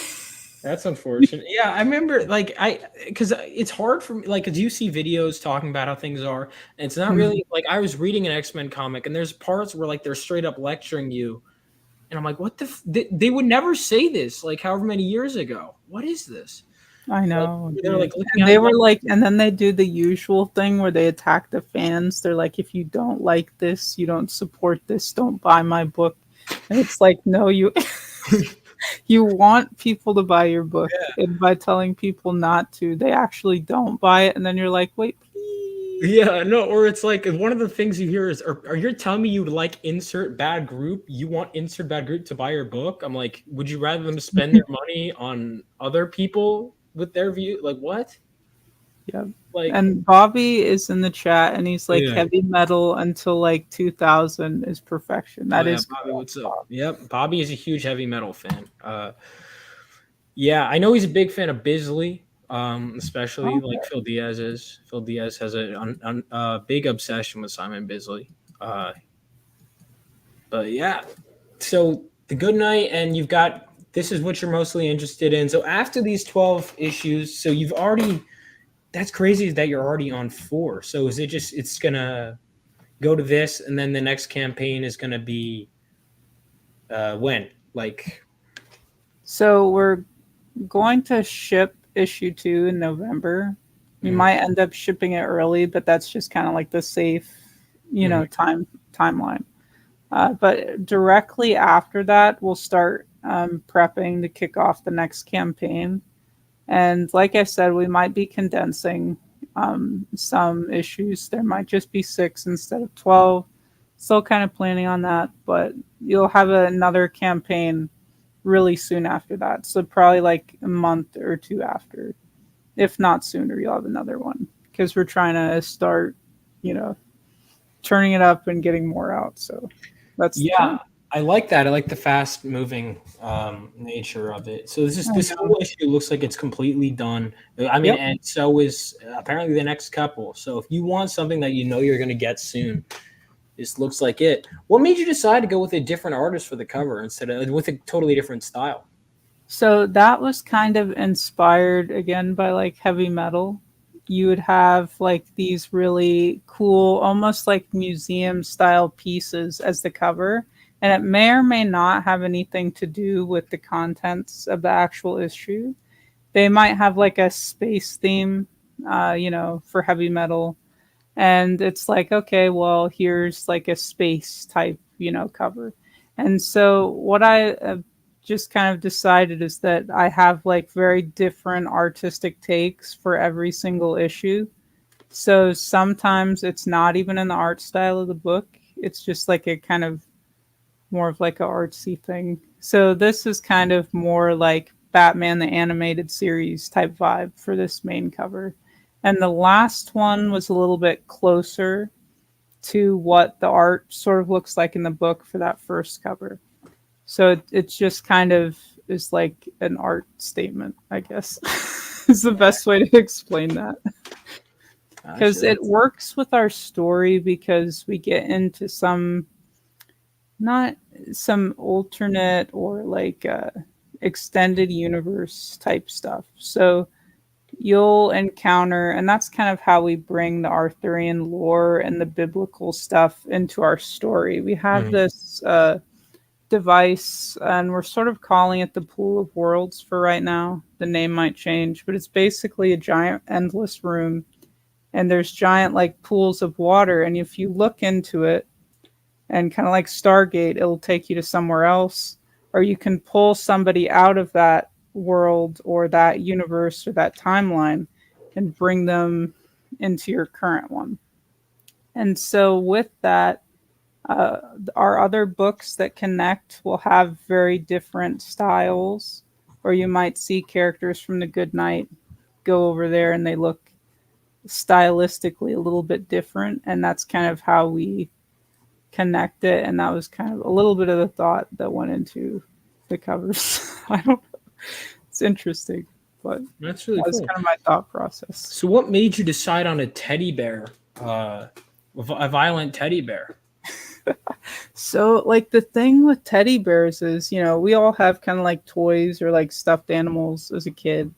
That's unfortunate. Yeah, I remember like because it's hard for me like because you see videos talking about how things are, and it's not really like I was reading an X-Men comic, and there's parts where like they're straight up lecturing you, and I'm like, what the? They would never say this like however many years ago. What is this? I Like know, they're like dude. looking And at they you were like, like, and then they do the usual thing where they attack the fans. They're like, if you don't like this, you don't support this, don't buy my book. And it's like, no, you want people to buy your book. And by telling people not to, they actually don't buy it. And then you're like, wait, please. yeah, no, or it's like one of the things you hear is, are you telling me you like insert bad group? You want insert bad group to buy your book? I'm like, would you rather them spend their money on other people with their view? Like what? Yeah. Like, And Bobby is in the chat and he's like yeah. heavy metal until like 2000 is perfection. Oh That yeah, is Bobby, correct, what's up? Bob. Yep, Bobby is a huge heavy metal fan. Yeah, I know he's a big fan of Bisley, especially like Okay. Phil Diaz is. Phil Diaz has a big obsession with Simon Bisley. Uh, but yeah, so the Good Night, and you've got this is what you're mostly interested in. So after these 12 issues, so you've already that's crazy that you're already on 4. So is it just it's gonna go to this, and then the next campaign is gonna be when like So we're going to ship issue 2 in November. We mm, might end up shipping it early, but that's just kind of like the safe, mm, timeline. But directly after that, we'll start prepping to kick off the next campaign. And like I said, we might be condensing some issues. There might just be 6 instead of 12. Still kind of planning on that, but you'll have another campaign really soon after that. So probably like a month or 2 after. If not sooner, you'll have another one because we're trying to start, you know, turning it up and getting more out. So that's the yeah, plan. I like that. I like the fast moving nature of it. So I this know. whole issue looks like it's completely done. I mean, Yep. and so is apparently the next couple. So if you want something that you know you're going to get soon, this looks like it. What made you decide to go with a different artist for the cover instead of with a totally different style? So that was kind of inspired again by like heavy metal. You would have like these really cool, almost like museum style pieces as the cover. And it may or may not have anything to do with the contents of the actual issue. They might have like a space theme, for heavy metal. And it's like, okay, well, here's like a space type, cover. And so what I just kind of decided is that I have like very different artistic takes for every single issue. So sometimes it's not even in the art style of the book. It's just like a kind of more of like a artsy thing. So this is kind of more like Batman the animated series type vibe for this main cover. And the last one was a little bit closer to what the art sort of looks like in the book for that first cover. So it's just kind of is like an art statement, I guess. Is the best way to explain that. Gotcha. because it works with our story because we get into some not some alternate or like extended universe type stuff. So you'll encounter, and that's kind of how we bring the Arthurian lore and the biblical stuff into our story. We have Mhm. this device, and we're sort of calling it the Pool of Worlds for right now. The name might change, but it's basically a giant endless room, and there's giant like pools of water. And if you look into it, and kind of like Stargate, it'll take you to somewhere else, or you can pull somebody out of that world or that universe or that timeline and bring them into your current one. And so, with that, uh, our other books that connect will have very different styles, or you might see characters from The Good Night go over there and they look stylistically a little bit different. And that's kind of how we connect it, and that was kind of a little bit of the thought that went into the covers. I don't know. It's interesting, but That's really that's cool. kind of my thought process. So, what made you decide on a teddy bear, a violent teddy bear? So, like, the thing with teddy bears is, we all have kind of like toys or like stuffed animals as a kid,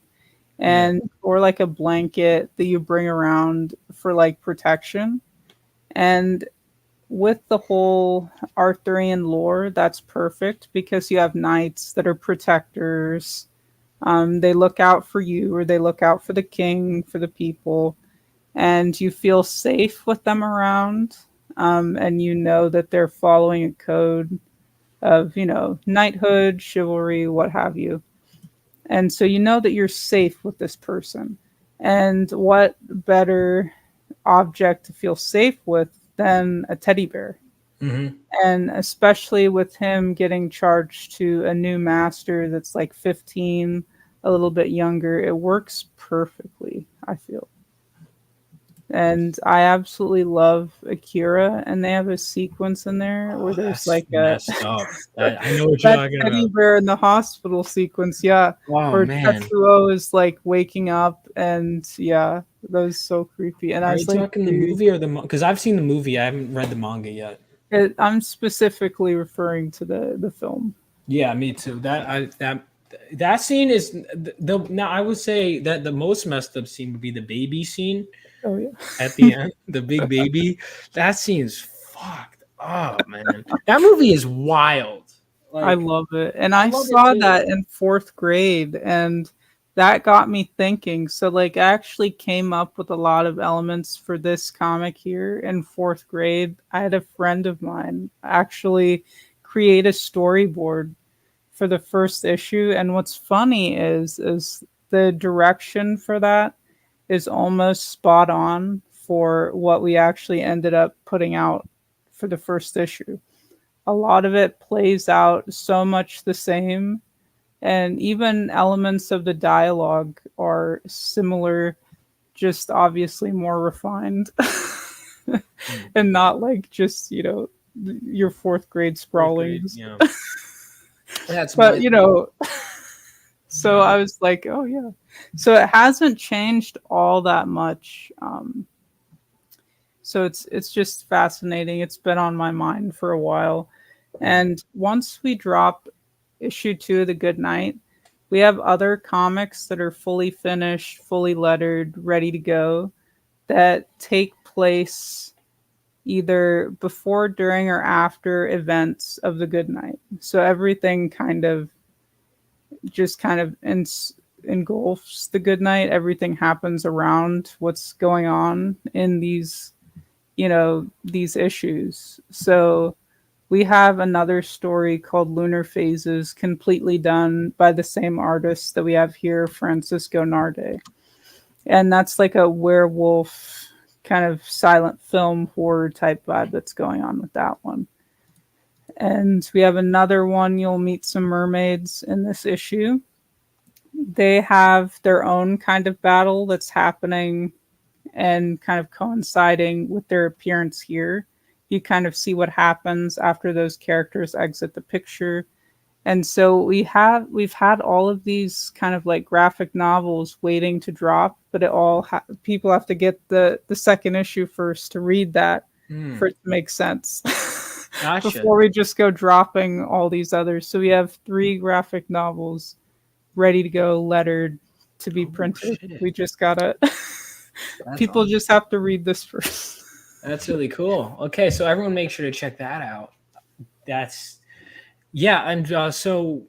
Yeah. and or like a blanket that you bring around for like protection. And with the whole Arthurian lore, that's perfect because you have knights that are protectors. They look out for you, or they look out for the king, for the people, and you feel safe with them around. And you know that they're following a code of, knighthood, chivalry, what have you. And so you know that you're safe with this person. And what better object to feel safe with than a teddy bear? Hmm. And especially with him getting charged to a new master that's like 15, a little bit younger, it works perfectly, I feel. And I absolutely love Akira, and they have a sequence in there Oh, where there's that's like a messed up. I know what you're that talking teddy about. bear in the hospital sequence, yeah, Oh where man, Tetsuo is like waking up, and yeah, that was so creepy. And I are was you like, talking the dude, movie or the? Because I've seen the movie. I haven't read the manga yet. I'm specifically referring to the film. Yeah, me too. That scene is the now I would say that the most messed up scene would be the baby scene Oh yeah. at the end, the big baby. That scene is fucked up, man. That movie is wild. I Like love it. And I I love it saw too. that in fourth grade, and that got me thinking. So, like, I actually came up with a lot of elements for this comic here in fourth grade. I had a friend of mine actually create a storyboard for the first issue. And what's funny is the direction for that is almost spot on for what we actually ended up putting out for the first issue. A lot of it plays out so much the same, and even elements of the dialogue are similar, just obviously more refined. Mm. And not like just your fourth grade Fourth grade, sprawlings. yeah. That's But my thing. so I was like, oh yeah. So it hasn't changed all that much. So it's just fascinating. It's been on my mind for a while. And once we drop issue 2 of The Good Night, we have other comics that are fully finished, fully lettered, ready to go, that take place either before, during, or after events of The Good Night. So everything kind of engulfs The Good Night. Everything happens around what's going on in these issues. So we have another story called Lunar Phases, completely done by the same artist that we have here, Francisco Narde. And that's like a werewolf kind of silent film horror type vibe that's going on with that one. And we have another one, You'll Meet Some Mermaids, in this issue. They have their own kind of battle that's happening and kind of coinciding with their appearance here. You kind of see what happens after those characters exit the picture. And so we've had all of these kind of like graphic novels waiting to drop, but people have to get the second issue first to read that Hmm. for it to make sense Gotcha. before we just go dropping all these others. So we have three graphic novels ready to go, lettered to be Oh printed. shit. We just gotta That's people awesome. just have to read this first. That's really cool. Okay, so everyone make sure to check that out. That's yeah, and so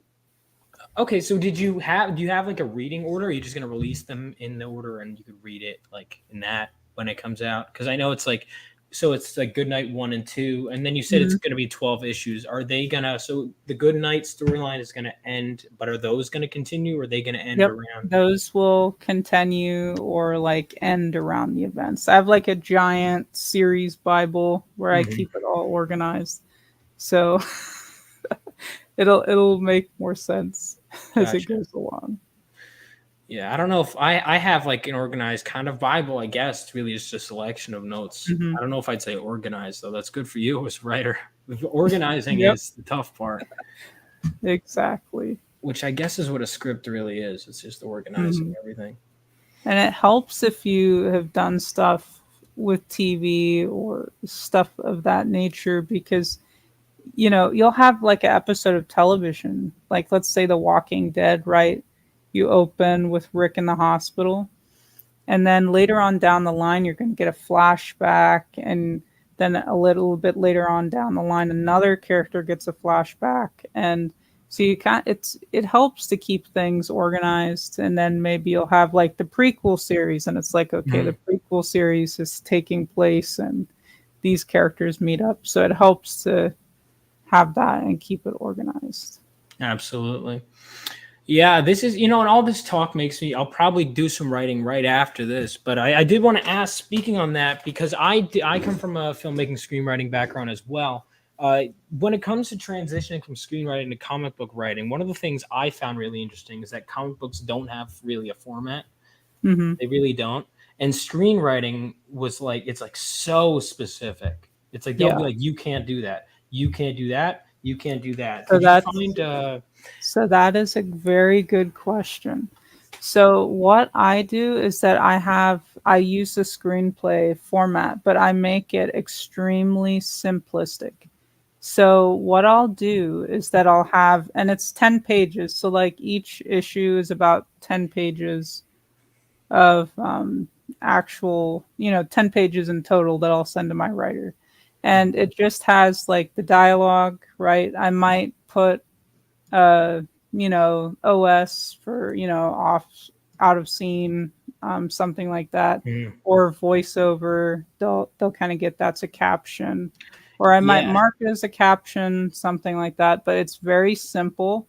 okay, so do you have like a reading order? Or are you just gonna release them in the order and you could read it like in that when it comes out? Because I know it's like so it's like Goodnight 1 and 2, and then you said it's Mhm. gonna be 12 issues. Are they gonna so the Goodnight storyline is gonna end, but are those gonna continue or are they gonna end Yep. around? Those will continue or like end around the events. I have like a giant series Bible where I Mhm. keep it all organized. So it'll make more sense as it Gotcha. goes along. Yeah, I don't know if I have like an organized kind of Bible, I guess. It's really just a selection of notes. Hmm. I don't know if I'd say organized though. That's good for you as a writer. Organizing Yep, is the tough part, exactly. which I guess is what a script really is. It's just organizing Hmm. everything. And it helps if you have done stuff with TV or stuff of that nature because you'll have like an episode of television, like let's say The Walking Dead, right? You open with Rick in the hospital, and then later on down the line, you're going to get a flashback, and then a little bit later on down the line, another character gets a flashback, and so it helps to keep things organized, and then maybe you'll have like the prequel series, and it's like okay, the Mhm. prequel series is taking place, and these characters meet up, so it helps to have that and keep it organized. Absolutely. Yeah, this is, and all this talk makes me, I'll probably do some writing right after this. But I did want to ask, speaking on that, because I come from a filmmaking screenwriting background as well. When it comes to transitioning from screenwriting to comic book writing, one of the things I found really interesting is that comic books don't have really a format. Hmm. They really don't. And screenwriting was like, it's like so specific. It's like they'll be Yeah. like, you can't do that. You can't do that. You can't do that. So Did you that's find, so that is a very good question. So what I do is that I use the screenplay format, but I make it extremely simplistic. So what I'll do is that I'll have, and it's 10 pages. So like each issue is about 10 pages of actual, 10 pages in total that I'll send to my writer. And it just has like the dialogue, right? I might put uh, OS for, off, out of scene, something like that, Mhm. or voiceover. They'll kind of get that's a caption, or I might Yeah. mark it as a caption, something like that. But it's very simple.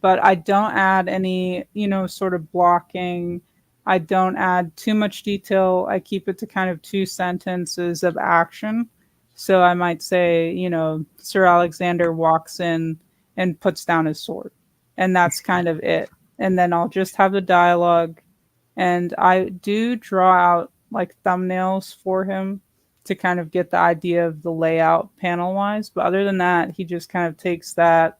But I don't add any, sort of blocking. I don't add too much detail. I keep it to kind of two sentences of action. So I might say, Sir Alexander walks in and puts down his sword. And that's kind of it. And then I'll just have the dialogue. And I do draw out like thumbnails for him to kind of get the idea of the layout panel wise. But other than that, he just kind of takes that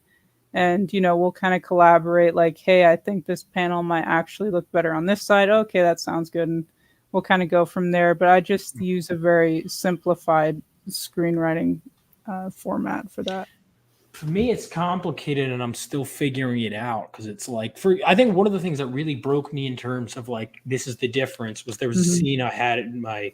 and we'll kind of collaborate like hey, I think this panel might actually look better on this side. Okay, that sounds good, and we'll kind of go from there, but I just use a very simplified screenwriting format for that. For me, it's complicated and I'm still figuring it out because it's like for I think one of the things that really broke me in terms of like this is the difference was there was a Hmm. scene I had in my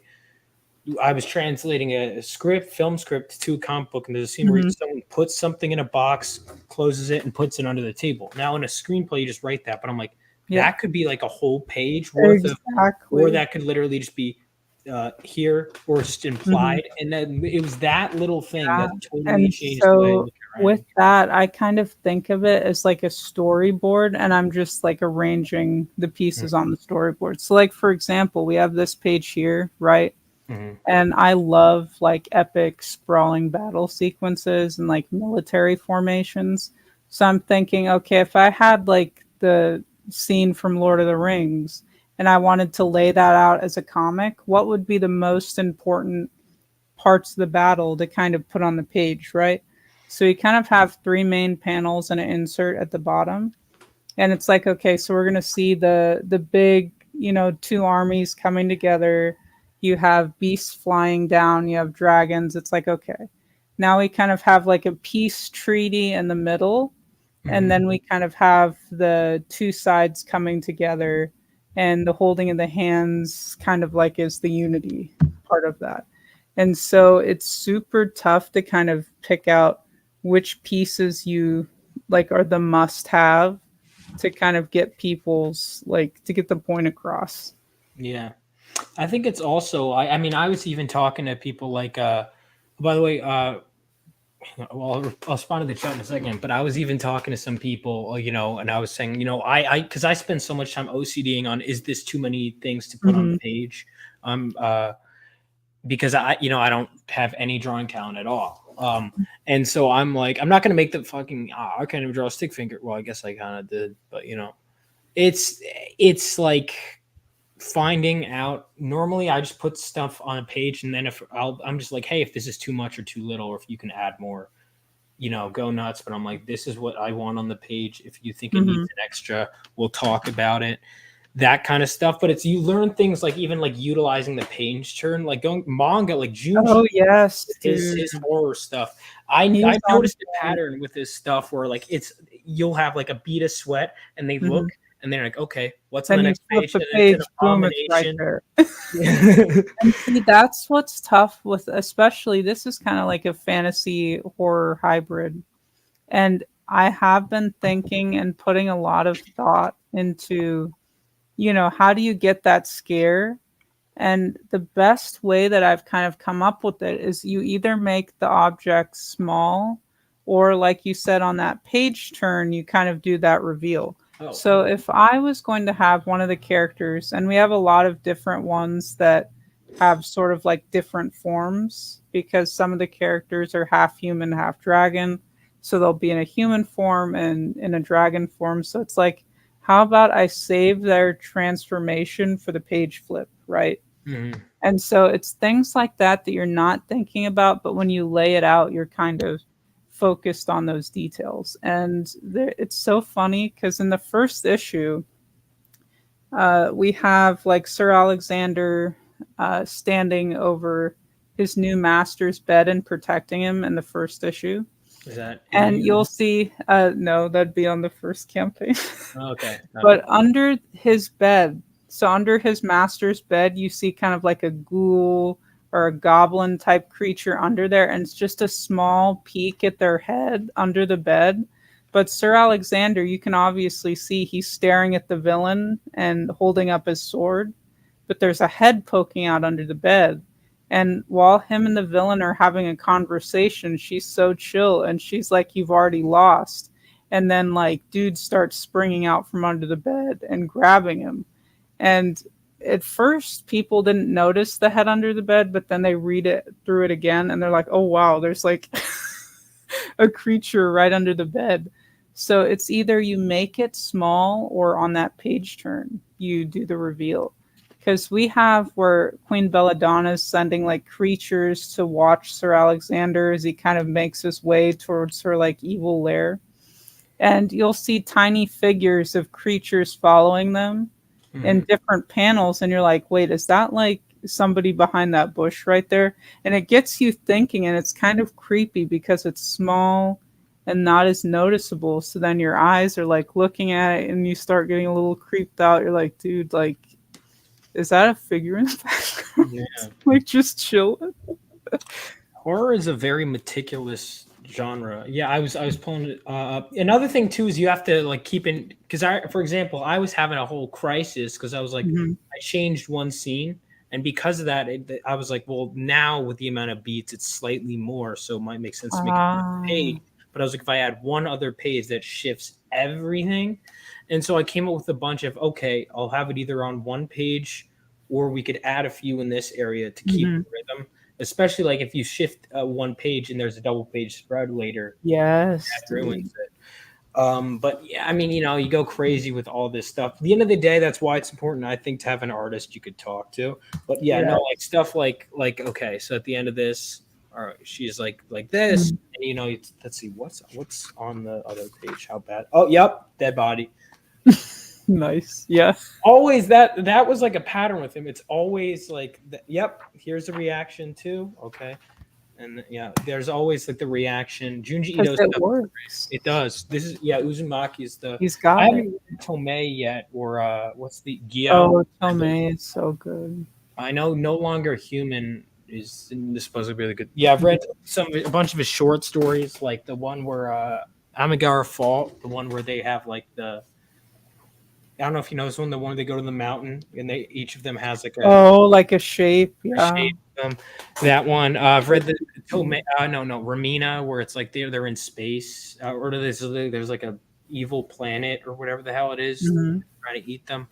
I was translating a script, film script to a comic book, and there's a scene where Hmm. someone puts something in a box, closes it, and puts it under the table. Now in a screenplay, you just write that, but I'm like, Yep, that could be like a whole page worth of, or exactly. that could literally just be here or just Hmm. implied. And then it was that little thing Yeah. that totally And changed the way I so look at with writing. that, I kind of think of it as like a storyboard, and I'm just like arranging the pieces on the storyboard. So, like, for example, we have this page here, right? Mhm. And I love like epic sprawling battle sequences and like military formations. So I'm thinking, okay, if I had like the scene from Lord of the Rings and I wanted to lay that out as a comic, what would be the most important parts of the battle to kind of put on the page, right? So you kind of have three main panels and an insert at the bottom. And it's like, okay, so we're gonna see the big, two armies coming together. You have beasts flying down, you have dragons. It's like, okay. Now we kind of have like a peace treaty in the middle, and then we kind of have the two sides coming together, and the holding of the hands kind of like is the unity part of that. And so it's super tough to kind of pick out which pieces you like are the must have to kind of get people's like to get the point across. Yeah. I think it's also I mean I was even talking to people like by the way well I'll respond to the chat in a second, but I was even talking to some people and I was saying I because I spend so much time OCDing on is this too many things to put on the page, um uh because I don't have any drawing talent at all. And so I'm like, I'm not gonna make the fucking I can't even draw a stick figure. Well, I guess I kind of did, but it's it's like finding out. Normally, I just put stuff on a page, and then if I'm just like, hey, if this is too much or too little, or if you can add more, go nuts. But I'm like, this is what I want on the page. If you think it needs an extra, we'll talk about it, that kind of stuff. But it's you learn things like even like utilizing the page turn, like going manga, like Junji, Oh yes, his dude. horror stuff. He's I on noticed a pattern with his stuff where like you'll have like a bead of sweat and they look point. and they're like, okay, what's on the Then you next flip page? the And it's an page, boom, it's right abomination. there. Yeah. And see, that's what's tough with, especially this is kind of like a fantasy horror hybrid. And I have been thinking and putting a lot of thought into, how do you get that scare? And the best way that I've kind of come up with it is you either make the object small, or like you said on that page turn, you kind of do that reveal. Oh, So if I was going to have one of the characters, and we have a lot of different ones that have sort of like different forms, because some of the characters are half human, half dragon. So they'll be in a human form and in a dragon form. So it's like, how about I save their transformation for the page flip, right? mhm. And so it's things like that that you're not thinking about, but when you lay it out, you're kind of focused on those details. And it's so funny because in the first issue, we have like Sir Alexander standing over his new master's bed and protecting him in the first issue. Is that And in? you'll see, no, that'd be on the first campaign. Okay, okay. But under his bed, so under his master's bed, you see kind of like a ghoul or a goblin type creature under there, and it's just a small peek at their head under the bed. But Sir Alexander, you can obviously see he's staring at the villain and holding up his sword, but there's a head poking out under the bed. And while him and the villain are having a conversation, she's so chill and she's like, "You've already lost." And then, like, dude starts springing out from under the bed and grabbing him. And at first, people didn't notice the head under the bed, but then they read it through it again and they're like, oh, wow, there's like a creature right under the bed. So it's either you make it small or on that page turn, you do the reveal. Because we have where Queen Belladonna is sending like creatures to watch Sir Alexander as he kind of makes his way towards her like evil lair. And you'll see tiny figures of creatures following them in Mhm. different panels. And you're like, wait, is that like somebody behind that bush right there? And it gets you thinking, and it's kind of creepy because it's small and not as noticeable. So then your eyes are like looking at it and you start getting a little creeped out. You're like, dude, like, is that a figure in the background? Yeah. Like, just chill. Horror is a very meticulous genre. Yeah, I was pulling it up. Another thing too is you have to like keep in because for example, I was having a whole crisis because I was like, Mhm. I changed one scene, and because of that, I was like, well, now with the amount of beats, it's slightly more, so it might make sense to make it another Ah. page. But I was like, if I add one other page that shifts everything, and so I came up with a bunch of okay, I'll have it either on one page, or we could add a few in this area to keep the Mhm. rhythm, especially like if you shift one page and there's a double page spread later, Yes, that ruins dude. it. But yeah, I mean, you go crazy with all this stuff. At the end of the day, that's why it's important, I think, to have an artist you could talk to. But yeah, no, Yeah. like stuff like okay, so at the end of this, or she's like this, and let's see what's on the other page. How bad? Oh, yep, dead body. Nice. Yeah. Always that was like a pattern with him. It's always like, yep, here's a reaction too. Okay, and yeah, there's always like the reaction. Junji Because Ito it stuff. works. It does. This is Uzumaki is the. He's I got it. haven't read Tomei yet, or what's the Gyo? Oh, Tomei is so good. I know No Longer Human is supposed to be really good. Yeah, I've read a bunch of his short stories, like the one where Amigara Fault, the one where they have like the. I don't know if you know this one, the one where they go to the mountain and they each of them has like Oh, like a shape. Yeah. shape. That one. I've read the Tomei. No, Ramina, where it's like they're in space, or there's like a evil planet or whatever the hell it is, Mhm. trying to eat them.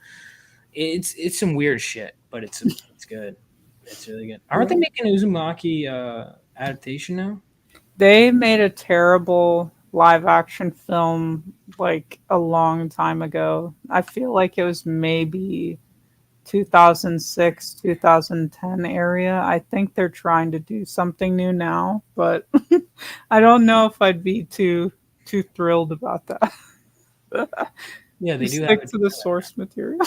It's some weird shit, but it's good. It's really good. Aren't they making Uzumaki adaptation now? They made a terrible live action film like a long time ago. I feel like it was maybe 2006, 2010 area. I think they're trying to do something new now, but I don't know if I'd be too thrilled about that. Yeah, they Just do have stick it. to the source material.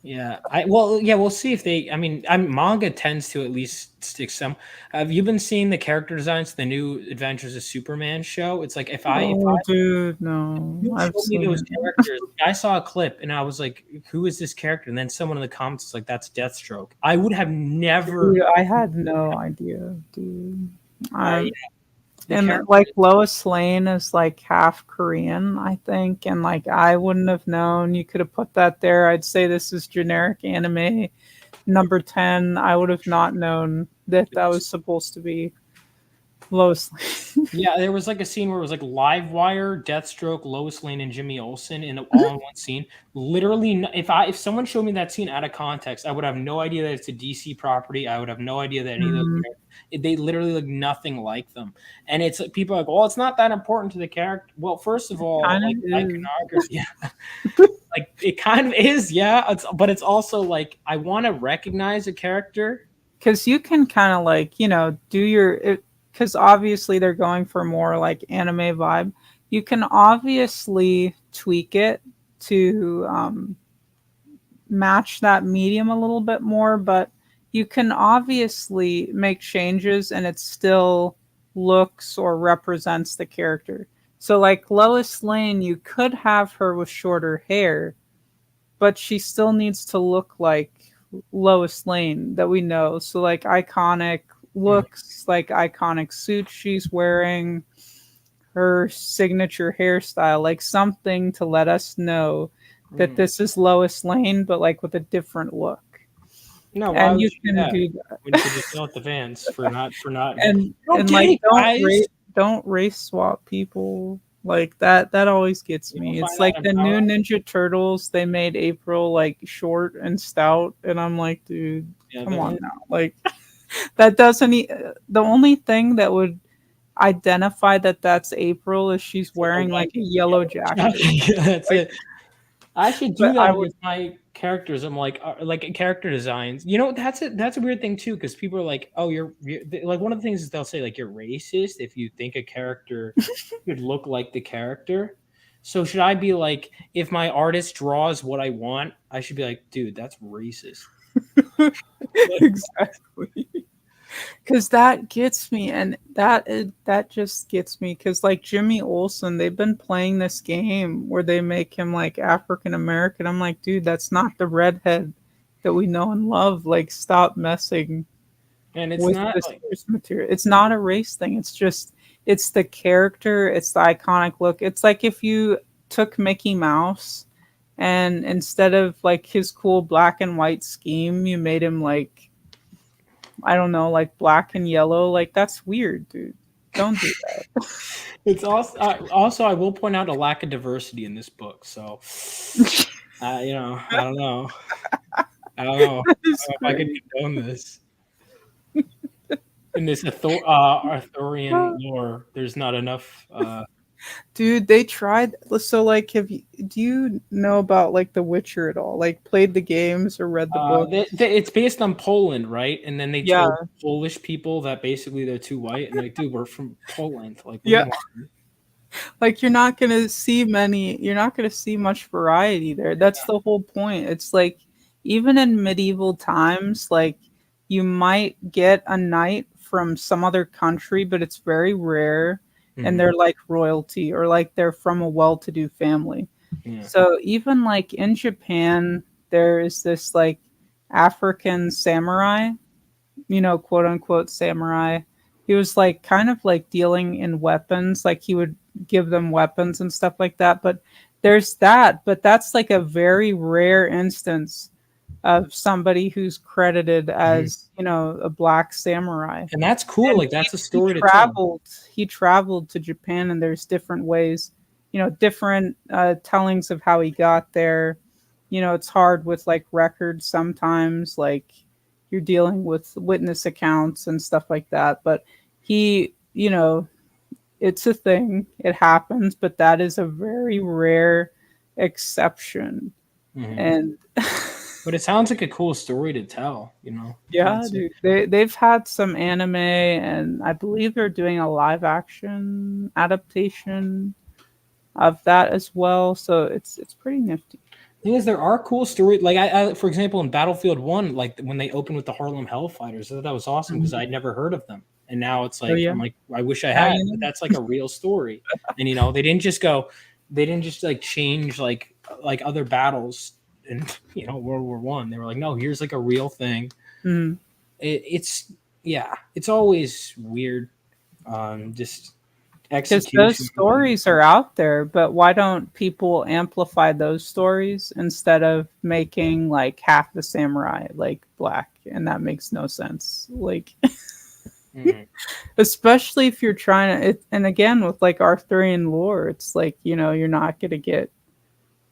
Yeah, we'll see if they. I mean, manga tends to at least stick some. Have you been seeing the character designs to the new Adventures of Superman show? It's like if I Oh, dude, no. you I've showed me seen those it. characters, I saw a clip and I was like, "Who is this character?" And then someone in the comments was like, "That's Deathstroke." I would have never. Dude, I had no idea, dude. I I'm the And character. like Lois Lane is like half Korean, I think, and like I wouldn't have known. You could have put that there. I'd say this is generic anime number 10. I would have not known that that was supposed to be Lois Lane. Yeah, there was like a scene where it was like Livewire, Deathstroke, Lois Lane, and Jimmy Olsen in all in one scene. Literally, if someone showed me that scene out of context, I would have no idea that it's a DC property. I would have no idea that any of those Mm, they literally look nothing like them. And it's like people are like, well, it's not that important to the character. Well, first of all, kind like of is. iconography, yeah, like it kind of is, yeah. But it's also like I want to recognize a character. Because you can kind of like, do your. Because obviously they're going for more like anime vibe. You can obviously tweak it to match that medium a little bit more, but you can obviously make changes and it still looks or represents the character. So, like Lois Lane, you could have her with shorter hair, but she still needs to look like Lois Lane that we know. So, like iconic looks, like iconic suits she's wearing, her signature hairstyle, like something to let us know that Hmm. this is Lois Lane, but like with a different look. No, why And would you you do can that do that. when you could just yell at the fans for not getting? And You don't get like it, guys. don't race swap people like that. That always gets You don't me. find It's that like the new empowering. Ninja Turtles. They made April like short and stout, and I'm like, dude, Yeah, come on now. Like that doesn't. The only thing that would identify that that's April is she's it's like a wearing like white a yellow jacket. yeah, that's Like, it. I should do but I that would. with my characters. I'm like character designs. You know, that's a weird thing too, because people are like, "Oh, like." One of the things is they'll say like you're racist if you think a character should look like the character. So should I be like, if my artist draws what I want, I should be like, dude, that's racist. Like, Exactly. Because that gets me, and that just gets me. Because like Jimmy Olsen, they've been playing this game where they make him like African American. I'm like, dude, that's not the redhead that we know and love. Like, stop messing and it's with not the like source material. It's not a race thing. It's just it's the character. It's the iconic look. It's like if you took Mickey Mouse and instead of like his cool black and white scheme, you made him like I don't know, like black and yellow. Like that's weird, dude. Don't do it's also I will point out a lack of diversity in this book. So, that. I don't know. I don't know. I don't That is know if I could great. condone this in this Arthurian lore. There's not enough. Dude, they tried. So, like, do you know about like The Witcher at all? Like, played the games or read the books? It's based on Poland, right? And then they Yeah, told Polish people that basically they're too white, and like, dude, we're from Poland. Like, what do yeah. you want? Like, you're not gonna see much variety there. That's the whole point. It's like even in medieval times, like you might get a knight from some other country, but it's very rare, and Mhm. they're like royalty or like they're from a well-to-do family. Yeah. So even like in Japan, there is this like African samurai, quote unquote samurai. He was like kind of like dealing in weapons, like he would give them weapons and stuff like that. But there's that, but that's like a very rare instance of somebody who's credited Mhm. as, a black samurai. And that's cool. And Like, he, that's a he story to tell. traveled he traveled to Japan, and there's different ways, different tellings of how he got there. It's hard with like records sometimes, like you're dealing with witness accounts and stuff like that. But he, it's a thing, it happens, but that is a very rare exception. Mhm. And But it sounds like a cool story to tell. yeah, That's it. dude, they've had some anime, and I believe they're doing a live action adaptation of that as well. So it's pretty nifty. Thing is, there are cool stories. Like, for example, in Battlefield One, like when they opened with the Harlem Hellfighters, I thought that was awesome because Mhm. I'd never heard of them, and now it's Oh like yeah, I'm like, I wish I now had. you But know. that's like a real story, and they didn't just like change like other battles in World War I. They were like, no, here's like a real thing. Mhm. It's yeah, it's always weird. Just Because those execution. stories are out there, but why don't people amplify those stories instead of making like half the samurai like black? And that makes no sense. Like, Mhm. especially if you're trying to, and again, with like Arthurian lore, it's like, you're not going to get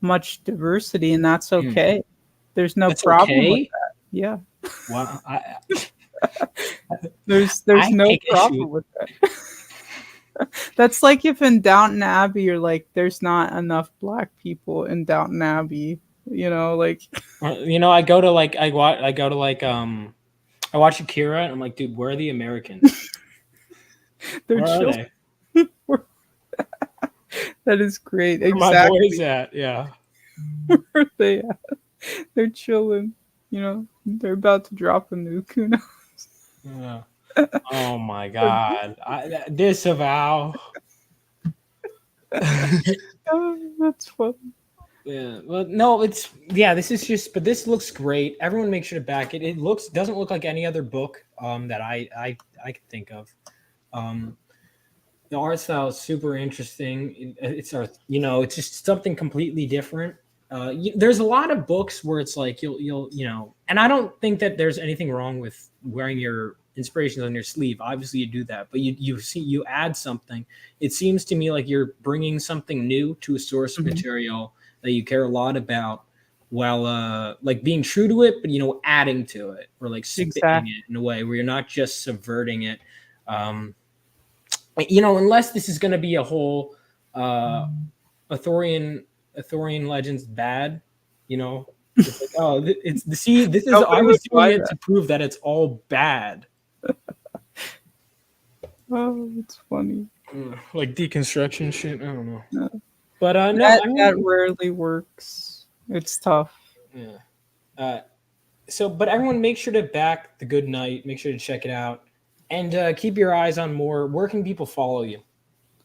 much diversity, and that's Mhm. okay. There's no That's problem with okay. that. Yeah. Wow, There's I no take issue. problem with that. That's like if in Downton Abbey you're like, there's not enough black people in Downton Abbey, like I go to like I go to like I watch Akira and I'm like, dude, where are the Americans? they're Where are chill. they? That is great. Where my boys Exactly at? Yeah. where they at. They're chilling. They're about to drop a nuke. Who knows? Yeah. Oh my god. Disavow. Oh, that's fun. Yeah. Well, no, this is just but this looks great. Everyone make sure to back it. It doesn't look like any other book that I can think of. Um the art style is super interesting. It's just something completely different. There's a lot of books where it's like and I don't think that there's anything wrong with wearing your inspirations on your sleeve. Obviously, you do that, but you add something. It seems to me like you're bringing something new to a source Mhm. material that you care a lot about, while like being true to it, but adding to it or like spinning Exactly. it in a way where you're not just subverting it. Um, unless this is going to be a whole uh Arthurian legends bad, you know, it's like, oh, it's the see, this is I Nobody was would doing buy it that. to prove that it's all bad. Oh, it's funny. Like deconstruction shit. I don't know. No. But no, That I that mean, rarely works. It's tough. yeah. Uh, but everyone make sure to back the good night, make sure to check it out, and keep your eyes on more. Where can people follow you?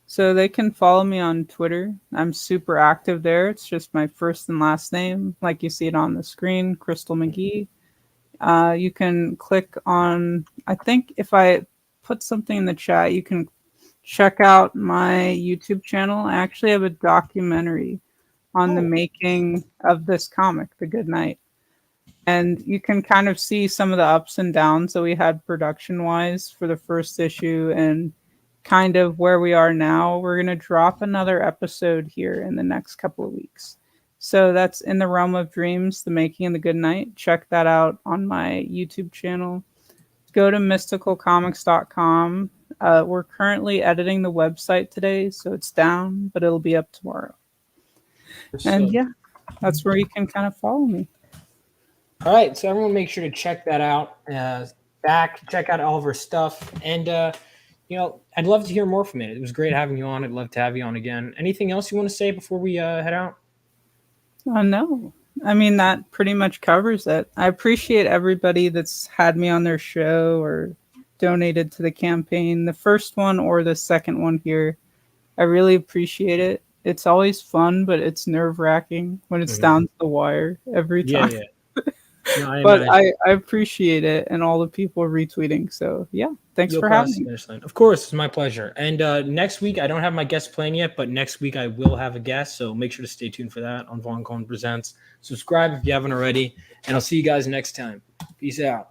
So they can follow me on Twitter. I'm super active there. It's just my first and last name, like you see it on the screen, Crystal McGhee. You can click on, I think if I put something in the chat, you can check out my YouTube channel. I actually have a documentary on the Oh, making of this comic, The Good Night. And you can kind of see some of the ups and downs that we had production wise for the first issue and kind of where we are now. We're going to drop another episode here in the next couple of weeks. So that's In the Realm of Dreams, The Making of the Good Night. Check that out on my YouTube channel. Go to mysticalcomics.com. We're currently editing the website today, so it's down, but it'll be up tomorrow. And yeah, that's where you can kind of follow me. All right, so everyone make sure to check that out. Check out all of our stuff. And, I'd love to hear more from it. It was great having you on. I'd love to have you on again. Anything else you want to say before we head out? No. I mean, that pretty much covers it. I appreciate everybody that's had me on their show or donated to the campaign, the first one or the second one here. I really appreciate it. It's always fun, but it's nerve-wracking when it's down to the wire every time. Yeah. No, I appreciate it and all the people retweeting. So yeah, thanks for having me. Of course, it's my pleasure. And next week, I don't have my guest plan yet, but next week I will have a guest. So make sure to stay tuned for that on Vaughn Coleman Presents. Subscribe if you haven't already, and I'll see you guys next time. Peace out.